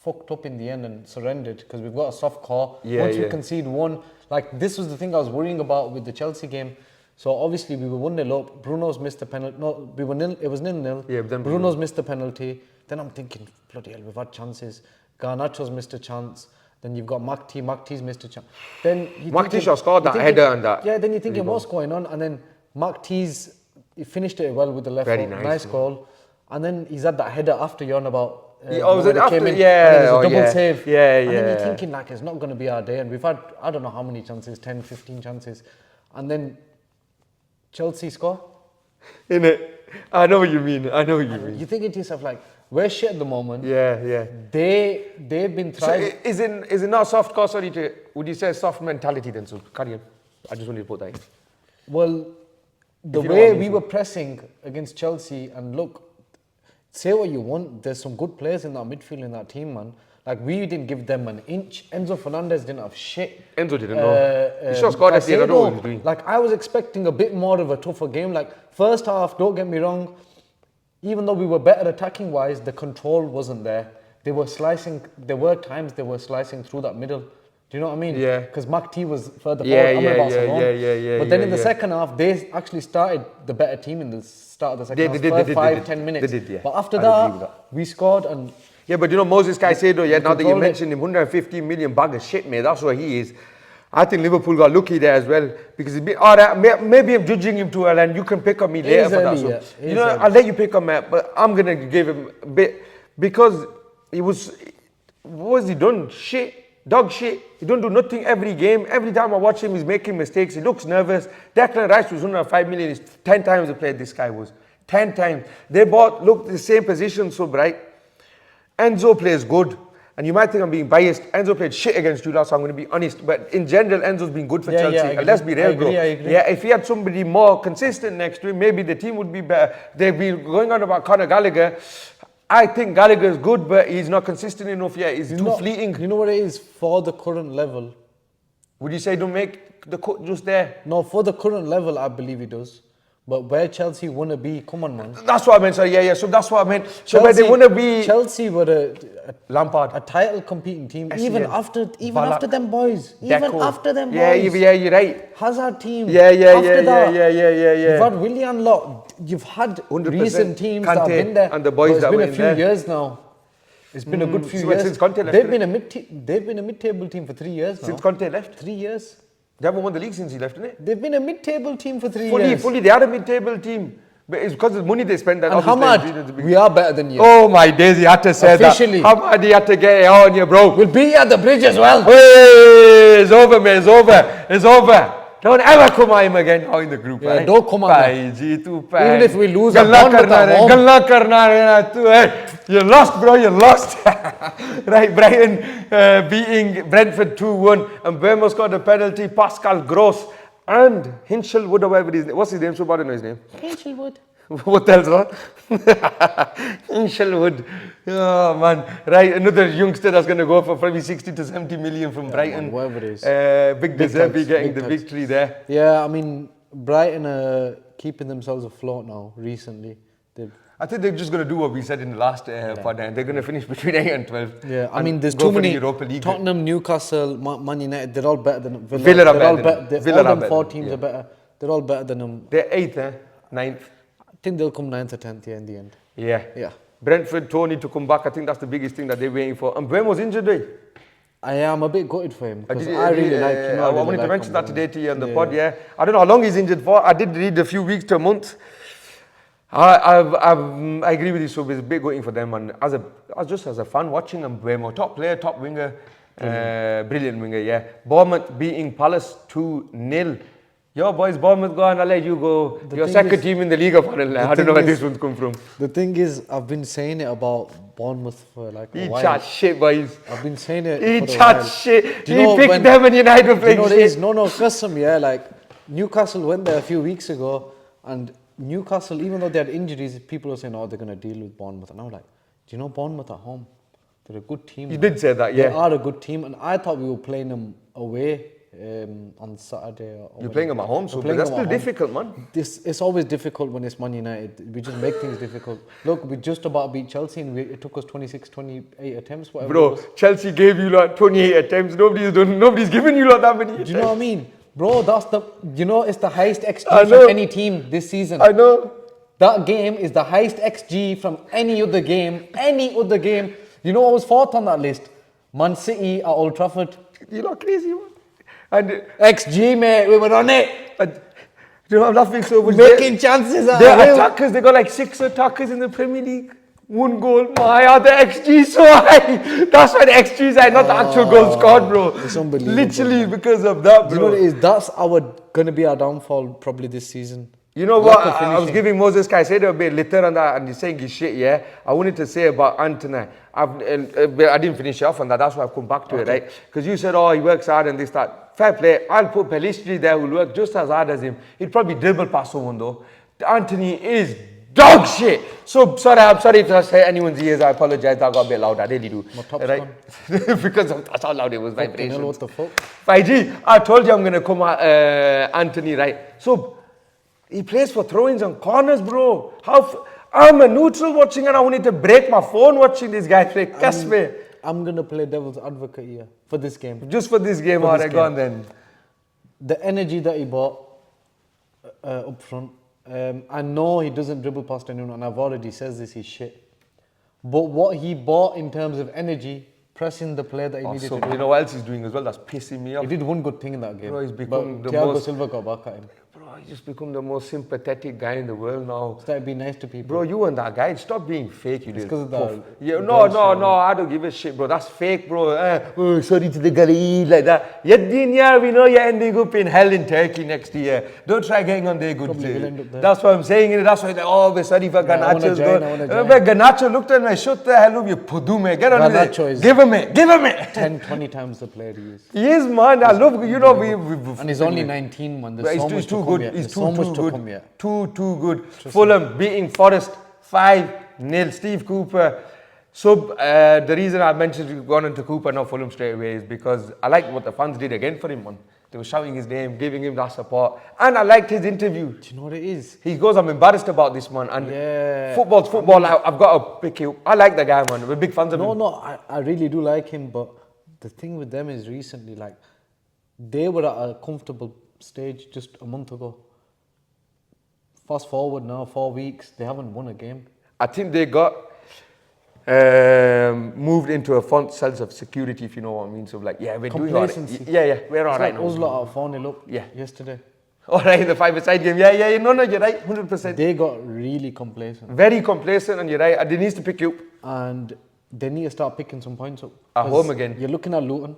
fucked up in the end and surrendered because we've got a soft core. Once we concede one, like, this was the thing I was worrying about with the Chelsea game. So obviously we were 1-0 up. Bruno's missed a penalty. No, we were nil. It was 0-0. Yeah, then Bruno's missed a penalty. Then I'm thinking, bloody hell, we've had chances. Garnacho's missed a chance. Then you've got Mark-T's missed a chance. Then Mark-T should have scored that header and that. Yeah, then you're thinking, what's going on? And then Mark-T's, he finished it well with the left foot. Nice goal. And then he's had that header after you're on about. Was it after? And it was a double save. And then you're thinking, like, it's not going to be our day. And we've had, I don't know how many chances, 10, 15 chances. And then Chelsea score. Innit? I know what you mean. You're thinking to yourself, like, we're shit at the moment. Yeah. They've been trying. So is it not soft core? Sorry, would you say soft mentality then? So carry on. I just wanted to put that in. Well, the way we were pressing against Chelsea, and look, say what you want, there's some good players in that midfield in that team, man. Like, we didn't give them an inch. Enzo Fernandez didn't have shit. Enzo didn't know. He should have scored at the end. I don't know what he was doing. Like, I was expecting a bit more of a tougher game. Like, first half, don't get me wrong, even though we were better attacking wise, the control wasn't there. There were times they were slicing through that middle. Do you know what I mean? Yeah. Because Mark-T was further forward. But then in the second half, they actually started the better team in the start of the second half. First 5-10 minutes. They did, yeah. But after that, we scored and... Yeah, but you know, Moses Caicedo, now that you mentioned him, 115 million bag of shit, mate. That's what he is. I think Liverpool got lucky there as well because it's been, maybe I'm judging him too well, and you can pick on me later for that. So, you know, I'll let you pick on me, but I'm gonna give him a bit because what was he done? Shit, dog shit. He don't do nothing every game. Every time I watch him, he's making mistakes. He looks nervous. Declan Rice was 105 million. He's 10 times the player this guy was. 10 times. They both look the same position, so bright. Enzo plays good. And you might think I'm being biased. Enzo played shit against Judas, so I'm going to be honest. But in general, Enzo's been good for Chelsea. And let's be real, bro. I agree. Yeah, if he had somebody more consistent next to him, maybe the team would be better. They've been going on about Conor Gallagher. I think Gallagher's good, but he's not consistent enough yet. He's too fleeting. You know what it is for the current level? Would you say don't make the cut just there? No, for the current level, I believe he does. But where Chelsea want to be, come on, man. That's what I meant, sorry. Yeah. So that's what I meant. So where they want to be... Chelsea were Lampard. A title competing team. SCN. Even after them boys. Deco. Yeah, you're right. Hazard team. Yeah. You've had Willian lot. You've had 100%. recent teams Kante that have been there. And the boys that were in there. It's been a few years now. It's been a good few years. Since Conte left. They've been a mid-table team for 3 years now. Since Conte left? 3 years. They haven't won the league since he left, innit? They've been a mid-table team for 3 years. Fully, they are a mid-table team. But it's because of the money they spend. That And Hamad, we are better than you. Oh my days, he had to say Officially. that. Hamad, he had to get it on you, bro. We'll beat you at the bridge as well. Hey, it's over, man. It's over. It's over. Don't ever come at him again now in the group. Yeah, right? don't come at him. Even if we lose at Bournemouth at home. You lost, bro. You lost. Right, Brighton beating Brentford 2-1. And Bournemouth got a penalty. Pascal Gross and Hinchelwood or whatever his name. What's his name? So bad I know his name. Hinchelwood. What else, huh? Hinchelwood. Oh, man. Right, another youngster that's going to go for probably 60 to 70 million from Brighton. Man, whatever it is. Big Deserby getting the victory there. Yeah, I mean, Brighton are keeping themselves afloat now, recently. I think they're just going to do what we said in the last pod. They're going to finish between 8 and 12. Yeah, I mean, there's too many. Europa League. Tottenham, Newcastle, Man United, they're all better than Villa. Villa are better. All them 4 teams are better. They're all better than them. They're 8th, 9th. I think they'll come 9th or 10th in the end. Yeah. Brentford, Tony to come back. I think that's the biggest thing that they're waiting for. And Brem was injured, right? I am a bit gutted for him because I really like him. I wanted to mention that today to you on the pod, I don't know how long he's injured for. I did read a few weeks to a month. I agree with you, so it's a bit gutting for them. And as a fan watching them, Bremo, top player, top winger, brilliant winger, Bournemouth beating Palace 2-0. Yo, boys, Bournemouth go on, I'll let you go. Your second team in the league, apparently. I don't know where this one's come from. The thing is, I've been saying it about Bournemouth for like a while. He chat shit, boys. I've been saying it He for a chat while. shit. Do you know He picked them and United were playing shit. No, custom, like Newcastle went there a few weeks ago and Newcastle, even though they had injuries, people were saying, oh, they're going to deal with Bournemouth. And I was like, do you know Bournemouth at home? They're a good team. You did say that, yeah. They are a good team. And I thought we were playing them away on Saturday. You're playing them at home, so that's still difficult, man. It's always difficult when it's Man United. We just make things difficult. Look, we just about beat Chelsea and it took us 26, 28 attempts, whatever. Bro, Chelsea gave you like 28 attempts. Nobody's given you like that many attempts. Do you know what I mean? Bro, it's the highest XG from any team this season. I know. That game is the highest XG from any other game. You know what was fourth on that list? Man City at Old Trafford. You're not crazy, man. And XG, mate, we were on it. You know, I'm laughing so much. Making chances. They're attackers. They got like 6 attackers in the Premier League. 1 goal. My other XG so high. That's why the XG is high, not the actual goal scored, bro. It's unbelievable. Literally because of that, bro. You know what it is? That's going to be our downfall probably this season. You know what? I was giving Moses Kai said a bit litter on that, and he's saying his shit. Yeah, I wanted to say about Anthony. I didn't finish off on that. That's why I've come back to it, right? Because you said, oh, he works hard and this, that. Fair play. I'll put Pelistri there, who'll work just as hard as him. He'd probably dribble past someone though. Anthony is dog shit. So sorry, I'm sorry if I say anyone's ears. I apologize. I got a bit loud. I really do. Right? Because that's how loud it was. Vibrations. What the fuck? 5G. I told you I'm gonna come at Anthony, right? So. He plays for throw-ins and corners, bro. I'm a neutral watching and I wanted to break my phone watching this guy play. I'm going to play devil's advocate here for this game. Just for this game, alright, go on then. The energy that he bought up front, I know he doesn't dribble past anyone and I've already said this, he's shit. But what he bought in terms of energy, pressing the play that he needed to do. You know what else he's doing as well? That's pissing me off. He did one good thing in that game. Bro, he's become but Thiago Silva got back at him. Bro, he's just become the most sympathetic guy in the world now. Started being nice to people. Bro, you and that guy, stop being fake, you it's because of that. Yeah, no, I don't give a shit, bro. That's fake, bro. Oh, sorry to the gully, like that. We know you're ending up in hell in Turkey next year. Don't try getting on their good day. That's what I'm saying. That's why we're sorry for Garnacho's goal. Garnacho looked at me, shut the hell up, you pudume. Get on with it. Give him it. 10, 20 times the player he is. He is, man. I love, you know, and he's only 19, man. There's so much to come yet. He's too good. Too good. Fulham beating Forrest 5-0. Steve Cooper. So the reason I mentioned we've gone into Cooper, not Fulham straight away, is because I like what the fans did again for him, man. They were shouting his name, giving him that support. And I liked his interview. Do you know what it is? He goes, I'm embarrassed about this, man. And football's football. I've got to pick you. I like the guy, man. We're big fans of him. No, I really do like him. But the thing with them is recently, like, they were at a comfortable stage just a month ago. Fast forward now, 4 weeks, they haven't won a game. I think they got moved into a false sense of security, if you know what I mean. So like, yeah, we're doing all right. Complacency. Yeah, we're all right now. Us lot are 4-0 up yesterday. All right, in the five-a-side game. Yeah, no, you're right, 100%. They got really complacent. Very complacent, and you're right. And they need to pick you up. And they need to start picking some points up. At home again. You're looking at Luton.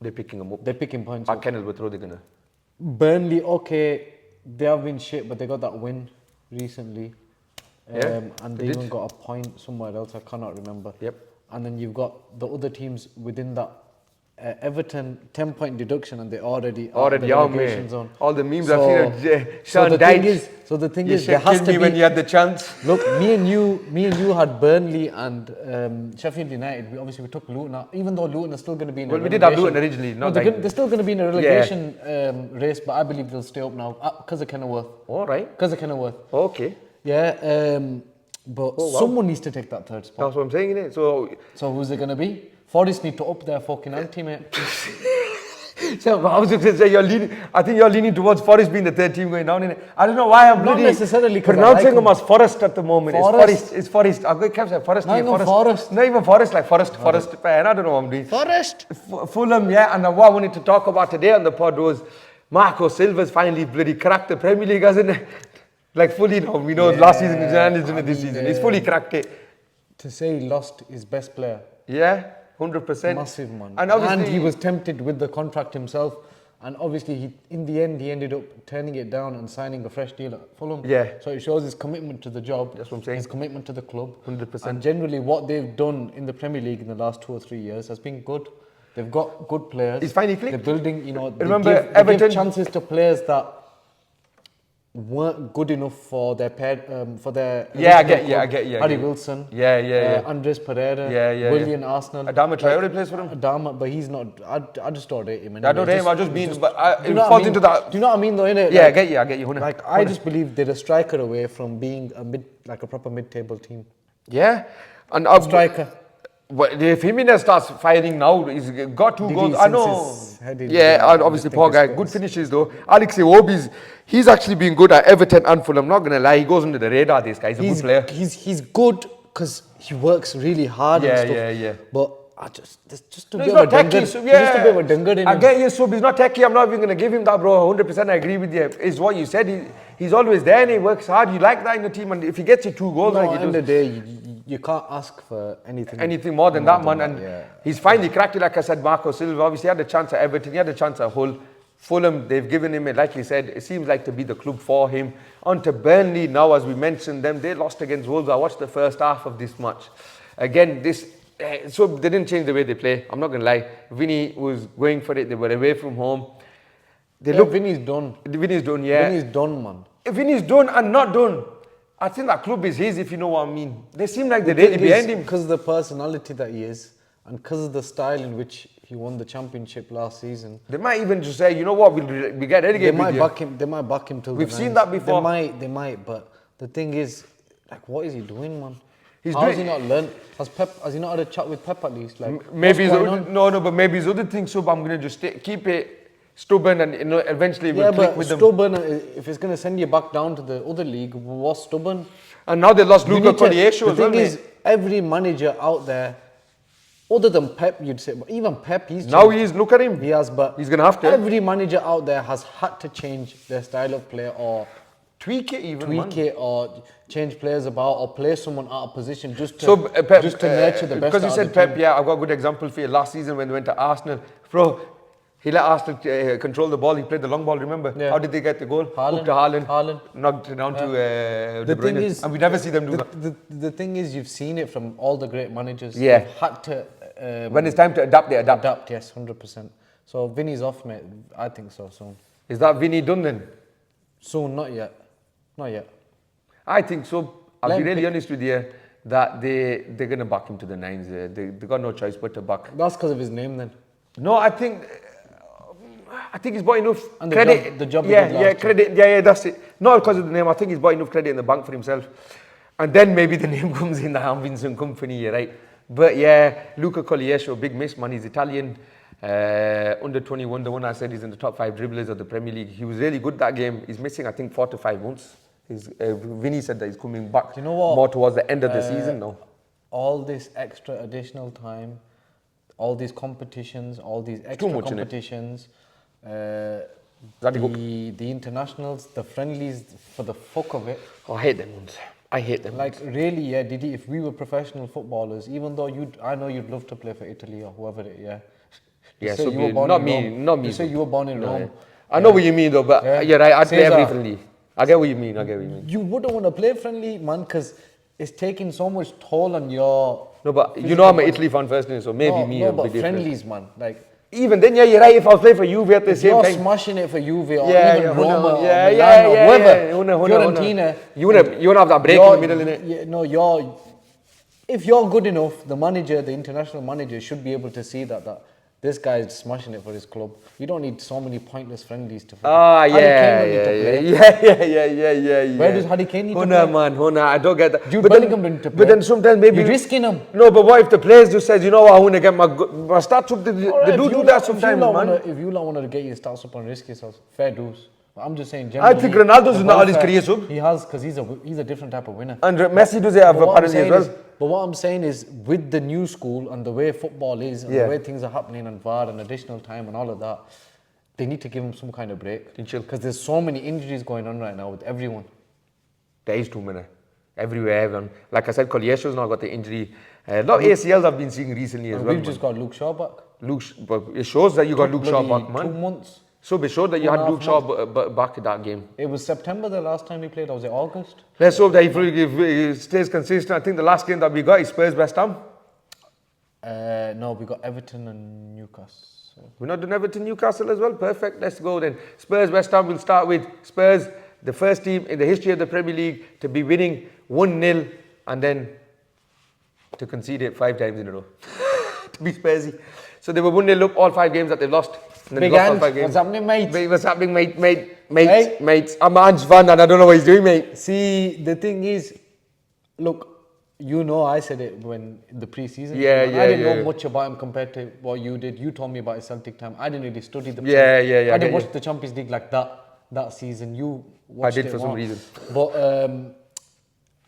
They're picking them up. They're picking points At up. Kenilworth Road, they're going to. Burnley, okay, they have been shit, but they got that win recently. And they even got a point somewhere else, I cannot remember. Yep. And then you've got the other teams within that. Everton, 10-point deduction, and they're already out of the relegation zone. All the memes I've seen of so the thing is, there has to be. When you had the chance. Look, me and you had Burnley and Sheffield United. We took Luton out, even though Luton is still going to be in. Well, we did have Luton originally. They're still going to be in a relegation race, but I believe they'll stay up now because of Kenilworth. All right. Because of Kenilworth. Okay. Yeah, but someone needs to take that third spot. That's what I'm saying, innit? So who's it going to be? Forrest need to up their fucking ante, mate. So I was just going to say, I think you're leaning towards Forrest being the third team going down, innit? I don't know why I'm not necessarily pronouncing them as Forrest at the moment. It's Forrest. I'm going to say Forest. Not even Forest. Not even Forest, like Forest fan. I don't know what I'm doing. Forest. Fulham, yeah. And what I wanted to talk about today on the pod was Marco Silva's finally bloody cracked the Premier League, hasn't it? Like fully now. We know last season and he's doing it this season. He's fully cracked it. To say he lost his best player. Yeah. 100%. Massive, man. And he was tempted with the contract himself. And obviously, in the end, he ended up turning it down and signing a fresh deal at Fulham. Yeah. So it shows his commitment to the job. That's what I'm saying. His commitment to the club. 100%. And generally, what they've done in the Premier League in the last 2 or 3 years has been good. They've got good players. He's finally clicked. They're building, Remember, they give chances to players that weren't good enough for their I get you. Harry Wilson, Andres Pereira, William Arsenal. Adama Traore plays for him. Adama, but he's not. I just don't rate him. I don't rate him. I just mean, but it falls into that. Do you know what I mean, though? Innit? Yeah, I get you. Like I just believe they're a striker away from being a proper mid-table team. Yeah, and striker. Well, if Jimenez starts firing now, he's got 2 goals. I know. Obviously, poor guy. Good finishes though. Alex Iwobi's, he's actually been good at Everton and Fulham. I'm not gonna lie, he goes under the radar. This guy, he's a good player. He's good because he works really hard and stuff. Yeah. But just a bit of a dungar in him. I get you, so he's not techie. I'm not even gonna give him that, bro. 100%, I agree with you. It's what you said. He's always there and he works hard. You like that in the team, and if he gets you 2 goals, at the end of the day, you can't ask for anything more than that, man. And he's finally cracked it, like I said, Marco Silva. Obviously, he had a chance at Everton, he had a chance at Hull. Fulham, they've given him it, like you said, it seems like to be the club for him. On to Burnley now, as we mentioned them, they lost against Wolves. I watched the first half of this match. Again, so they didn't change the way they play. I'm not going to lie. Vinny was going for it. They were away from home. Vinny's done. Vinny's done, yeah. Vinny's done, man. Vinny's done and not done. I think that club is his, if you know what I mean. They seem like they're really behind him. Because of the personality that he is and because of the style in which he won the championship last season. They might even just say, you know what, we get relegated. They might back him till We've seen that before. They might, but the thing is, like, what is he doing, man? Has he not learned? Has he not had a chat with Pep at least? Like, maybe but maybe his other thing. So I'm gonna just keep it stubborn, and eventually we'll click with them. Stubborn. If it's gonna send you back down to the other league, what's stubborn? And now they lost Luca Coliesho as well. The thing is, every manager out there, other than Pep, you'd say, but even Pep, look at him. He has, but he's gonna have to. Every manager out there has had to change their style of play or tweak it or change players about or play someone out of position just to nurture the best. Because you said Pep, I've got a good example for you. Last season when they went to Arsenal, bro, he let Arsenal control the ball. He played the long ball, remember? Yeah. How did they get the goal? Hook to Haaland. Knocked it down to De Bruyne. And we never see them do that. The thing is, you've seen it from all the great managers. Yeah. They've had to... when it's time to adapt, they adapt. Adapt, yes, 100%. So Vinny's off, mate. I think so, soon. Is that Vinny done then? Soon, not yet. I think so. I'll be really honest with you that they're going to back him to the nines. They got no choice but to back. That's because of his name then? No, I think he's bought enough and credit. The job credit. Yeah, that's it. Not because of the name. I think he's bought enough credit in the bank for himself. And then maybe the name comes in the Hamvinson company, right? But yeah, Luca Coliesho, big miss, man. He's Italian. Under 21, the one I said is in the top 5 dribblers of the Premier League. He was really good that game. He's missing, I think, 4 to 5 months. Vinny said that he's coming back. Do you know what? More towards the end of the season now. All this extra additional time, all these competitions, all these extra competitions, The internationals, the friendlies, for the fuck of it. Oh, I hate them ones. I hate them. Like really, yeah, Didi. If we were professional footballers, even though I know you'd love to play for Italy or whoever it, yeah. Yeah, so not me. You say you were born in Rome. Yeah. I know what you mean though, but you're right. I'd play every friendly. I get what you mean. You wouldn't want to play friendly, man, because it's taking so much toll on your. No, but you know I'm an Italy fan first, so maybe me. No, but friendlies, man, like. Even then, yeah, you're right. If I was playing for Juve at the same time, you're smashing it for Juve or even Roma or Milan or whoever. Fiorentina. You wanna have that break in the middle, innit? Yeah, no, if you're good enough, the manager, the international manager, should be able to see that this guy is smashing it for his club. You don't need so many pointless friendlies to. Yeah. Where does Harry Kane need to play? Hona, I don't get that. Jude Bellingham didn't to play. But then sometimes maybe you're risking him. No, but what if the players just says, you know what, I want to get my stats up? They do that sometimes, man. If you don't want to get your stats up and risk yourself, fair dues. I'm just saying. I think Ronaldo's not all his career sub. He has, because he's a different type of winner. And Messi does have apparently as well. But what I'm saying is, with the new school and the way football is, and the way things are happening, and VAR and additional time and all of that, they need to give him some kind of break. Because there's so many injuries going on right now with everyone. There is too many. Everywhere, everyone. Like I said, Kolyesho's now got the injury. A lot of ACLs I've been seeing recently as well. We've just got Luke Shaw back. But it shows that you got Luke Shaw back, man. 2 months. So it showed that you had Luke Shaw back in that game. It was September the last time he played, or was it August? Let's hope that he stays consistent. I think the last game that we got is Spurs West Ham. No, we got Everton and Newcastle. We're not doing Everton Newcastle as well? Perfect, let's go then. Spurs West Ham, we'll start with Spurs, the first team in the history of the Premier League to be winning 1-0 and then to concede it 5 times in a row. To be Spursy. So they were 1-0 up all 5 games that they've lost. Big Ange, what's happening, mate? What's happening, mate? I'm Ange's fan and I don't know what he's doing, mate. See, the thing is, look, you know I said it when the pre-season. I didn't know much about him compared to what you did. You told me about his Celtic time. I didn't really study the I didn't watch the Champions League like that season. You watched it. I did for some reason. But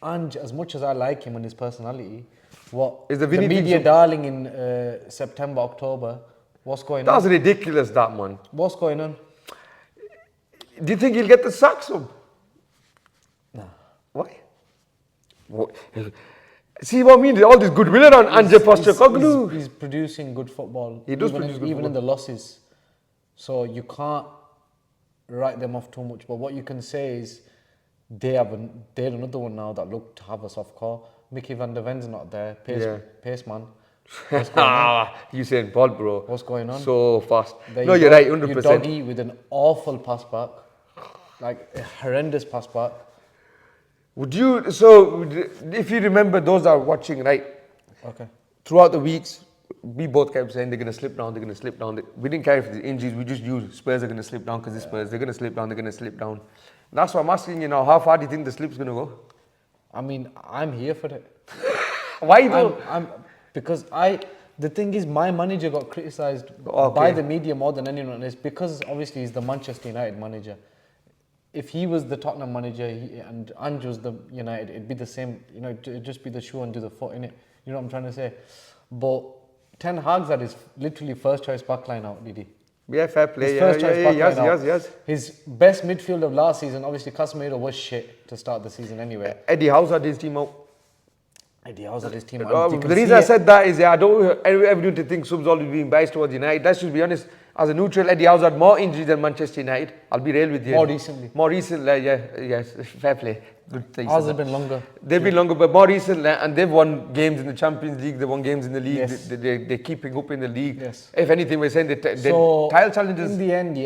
Ange, as much as I like him and his personality, is the media darling in September, October, what's going on? That's ridiculous, that man. What's going on? Do you think he'll get the sack soon? Nah. Why? See what I mean? All this goodwill on Ange Postecoglou. He's producing good football. He does produce good football. Even in the losses. So you can't write them off too much. But what you can say is they're another one now that look to have a soft core. Mickey van der Ven's not there. Pace man. You saying Paul, bro. What's going on? So fast. You're right, 100%. You doggy with an awful pass back. Like a horrendous pass back. If you remember, those that are watching, right? Okay. Throughout the weeks, we both kept saying they're going to slip down, We didn't care if the injuries, we just knew Spurs are going to slip down because it's Spurs. They're going to slip down, That's why I'm asking you now, how far do you think the slip's going to go? I mean, I'm here for it. Why though? Because the thing is, my manager got criticised by the media more than anyone else because obviously he's the Manchester United manager. If he was the Tottenham manager and Ange was the United, it'd be the same, it'd just be the shoe under the foot, innit? You know what I'm trying to say? But Ten Hag's had his literally first choice backline out, did he? Yeah, fair play. His first choice backline yes. His best midfield of last season, obviously Casemiro was shit to start the season anyway. Eddie Howe's had his team out. The reason I said that is I don't want everyone to think subs always being biased towards United. Let's just be honest. As a neutral, Eddie Howe's had more injuries than Manchester United. I'll be real with you. More recently, yes. Fair play. Good thing. Ours have been longer. They've been longer, but more recently, and they've won games in the Champions League. They won games in the league. Yes. They're keeping up in the league. Yes. If anything, we're saying the title challenges. In the end,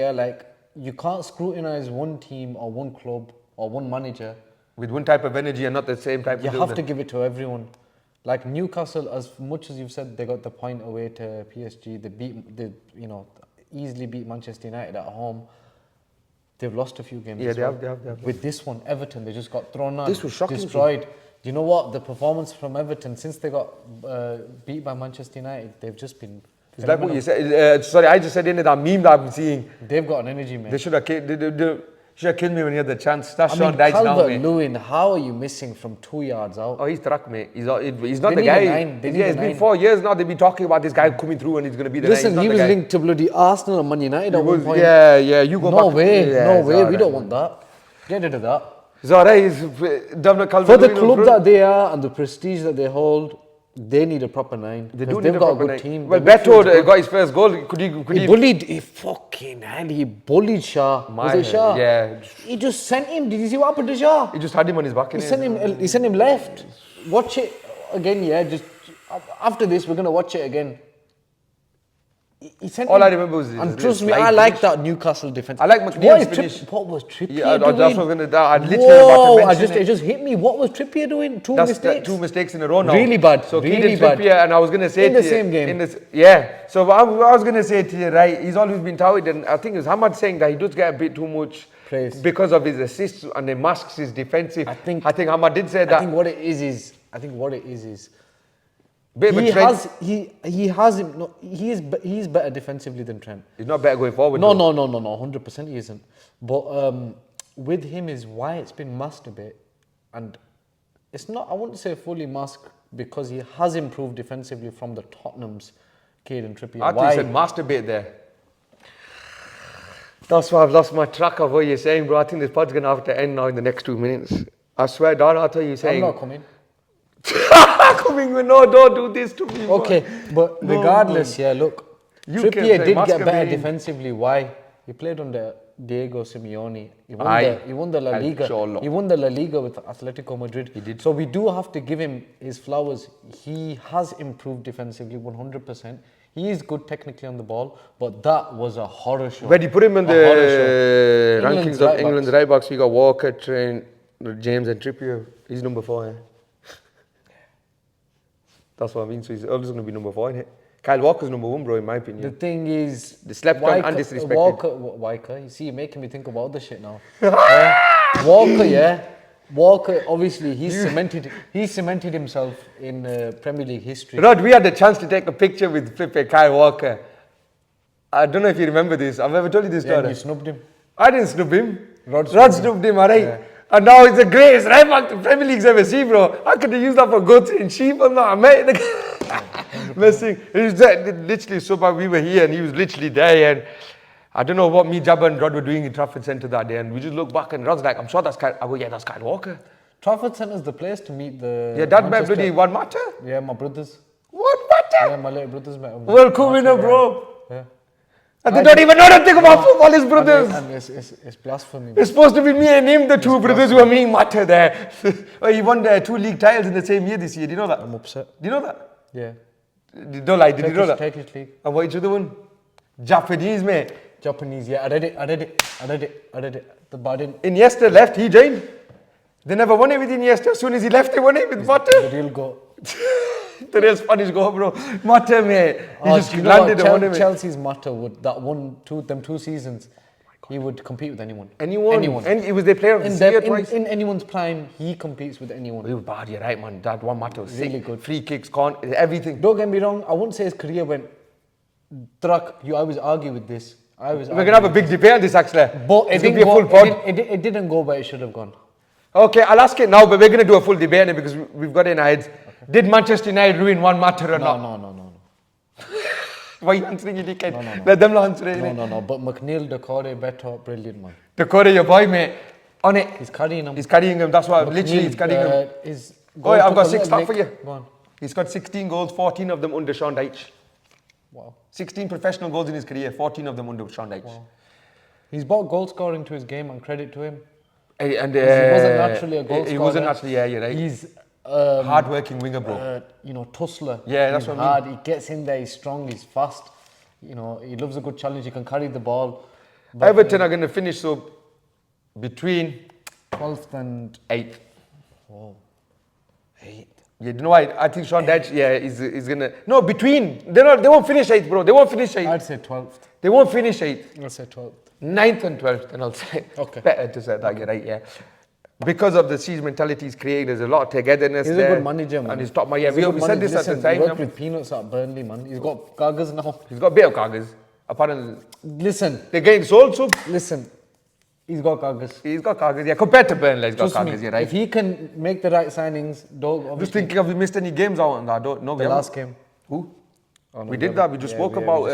you can't scrutinise one team or one club or one manager with one type of energy and not the same type. You have to give it to everyone. Like Newcastle, as much as you've said they got the point away to PSG, they easily beat Manchester United at home. They've lost a few games. Yeah, they have. With this one, Everton, they just got thrown out. This was shocking. Destroyed. Do you know what? The performance from Everton since they got beat by Manchester United, they've just been. It's like what you said. Sorry, I just said in that meme that I'm seeing. They've got an energy, man. They should have. Should have killed me when he had the chance. That's I Sean mean, Dyche now, Calvert-Lewin, how are you missing from 2 yards out? Oh, he's truck, mate. He's not They the need guy. a nine. They need Yeah, a it's been nine. 4 years now. They've been talking about this guy coming through and he's going to be the Listen, nine. he He's was not the guy. linked to bloody Arsenal and Man United at one point. Yeah, you go back. No way, Yeah, no it's way. alright, We don't man. want that. Get rid of that. It's alright. He's Dominic For Calvert-Lewin the up club front. that they are and the prestige that they hold, they need a proper nine. They 'Cause do they've need a got a proper good nine. team. Well, Their midfield's Beto good. got his first goal. Could He he bullied, he fucking hell, he bullied Shah. Was it Shah? Yeah. He just sent him. Did you see what happened to Shah? He just had him on his back. He sent him left. Watch it again, yeah. Just after this, we're gonna watch it again. He sent All him, I remember was his and trust me, slide I like finish. that Newcastle defense. I like McNeil's finish. What was Trippier Yeah, doing? that's what I'm gonna do. I literally Whoa! about to mention It just hit me. What was Trippier doing? Two That's mistakes. 2 mistakes in a row now. Really bad, So really Keegan bad. Trippier, and I was going to say In to the you, same game. Yeah. So what I was going to say to you, right, he's always been touted, and I think it's Hamad saying that he does get a bit too much Praise. because of his assists and he masks his defensive. I think Hamad did say that. I think what it is Bit of a he trend. has he has him. No, he's better defensively than Trent. He's not better going forward. No, though. no, 100% he isn't. But with him is why it's been masked a bit, and it's not. I wouldn't say fully masked because he has improved defensively from the Tottenham's Kieran Trippier. I thought Why? you said masturbate there. That's why I've lost my track of what you're saying, bro. I think this pod's going to have to end now in the next 2 minutes. I swear, Don, I thought you I'm saying. not coming. Coming with no, don't do this to me. Okay, man. but No, regardless, yeah, look, You can Trippier say did mask get him better in. defensively. Why? He played under Diego Simeone. He Aye. won the La El Liga. Cholo. He won the La Liga with Atletico Madrid. He did. So we do have to give him his flowers. He has improved defensively 100%. He is good technically on the ball, but that was a horror show. Where do you put him in A horror show. the England's rankings of right England's backs. right backs? You got Walker, Trent, James, and Trippier. He's number 4. Eh? That's what I mean. So he's always going to be number 4. Eh? Kyle Walker's number 1, bro, in my The opinion. thing is, They slept on and disrespected. Walker, you see, you're making me think about other shit now. Walker, yeah. Walker, obviously, he's cemented himself in Premier League history. Rod, we had the chance to take a picture with Flippy Kyle Walker. I don't know if you remember this. I've never told you this Yeah, and story. you snubbed him. I didn't snub him. Rod snubbed him, alright. Yeah. And now he's the greatest right back the Premier League's ever seen, bro. I could have used that for goats and sheep and that, mate. Messing. He was literally so bad. We were here and he was literally there. And I don't know what me, Jabba, and Rod were doing in Trafford Centre that day. And we just look back and Rod's like, I'm sure that's Kyle. I go, yeah, that's Kyle Walker. Trafford Centre's the place to meet the. Yeah, that met Manchester- bloody one matter. Yeah, my brothers. What matter? Yeah, my little brothers met him. Welcome in, bro. Yeah. And they don't even know nothing about football, his brothers. And it's blasphemy. It's supposed to be me and him, the two brothers who are meeting matter there. He won the 2 league titles in the same year this year. Do you know that? I'm upset. Do you know that? Yeah. Don't lie, did you know that? Turkish league. And what each other one? Japanese, mate. Japanese, yeah. I read it. But I didn't. Iniesta left, he joined. They never won it with Iniesta. As soon as he left, they won it with The Matter. real goal. The real Spanish goal, bro. Matter, mate. He just do you know landed what? and won it, mate. Chelsea's motto would them 2 seasons, he would compete with anyone. Anyone. And he was the player of the year twice. In anyone's prime, he competes with anyone. He was bad, you're right, man. That one Matter was Really sick. good. Free kicks, everything. Don't get me wrong. I wouldn't say his career went. I always argue with this. We're going to have a big debate on this, actually. But it's it going didn't to be a full go. pod. It didn't go where it should have gone. Okay, I'll ask it now, but we're going to do a full debate on it because we've got it in our heads. Okay. Did Manchester United ruin one Matter or not? No. Why are you answering it, dickhead? No. Let them answer it. No. But McNeil, Decore, Beto, brilliant man. Decore, your boy, mate. On it. He's carrying him. He's carrying him. That's why literally he's carrying him. Oh, I've got 6 stats for you. Go on. He's got 16 goals, 14 of them under Sean Dyche. Wow. 16 professional goals in his career, 14 of them under Sean Dyche. Wow. He's brought goal scoring to his game, and credit to him. And He wasn't naturally a goal scorer. He wasn't naturally, yeah, you're right. He's hard-working winger, bro. tussler. Yeah, that's he's what I mean. hard. He gets in there. He's strong. He's fast. He loves a good challenge. He can carry the ball. But, Everton are going to finish so between 12th and 8th. Whoa. 8th. Yeah, you know why? I think Sean Dyche, is going to... No, between. They won't finish 8th, bro. They won't finish 8th. I'd say 12th. They won't finish 8th. I'd say 12th. 9th and 12th, and I'll say. Okay. Better to say that, you're right, yeah. Because of the siege mentality he's creating, there's a lot of togetherness He's there. a good manager, man. And he's top man. Yeah, He's a we good said this manager. at the Listen, time. he worked now. with peanuts at Burnley, man. He's got gaggers now. He's got a bit of cargos. Apparently, Listen. they're getting sold, so. Listen. He's got carcass. He's got carcass, yeah. Compared to Burnley, he's got Trust carcass, me, yeah, right? if he can make the right signings, I'm just thinking, have we missed any games out on that? No, the last game. Who? Oh, no, we did that. We just spoke about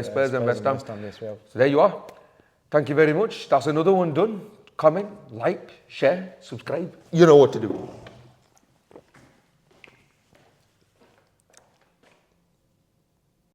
Spurs and West Ham. Yes, we have. So there you are. Thank you very much. That's another one done. Comment, like, share, subscribe. You know what to do.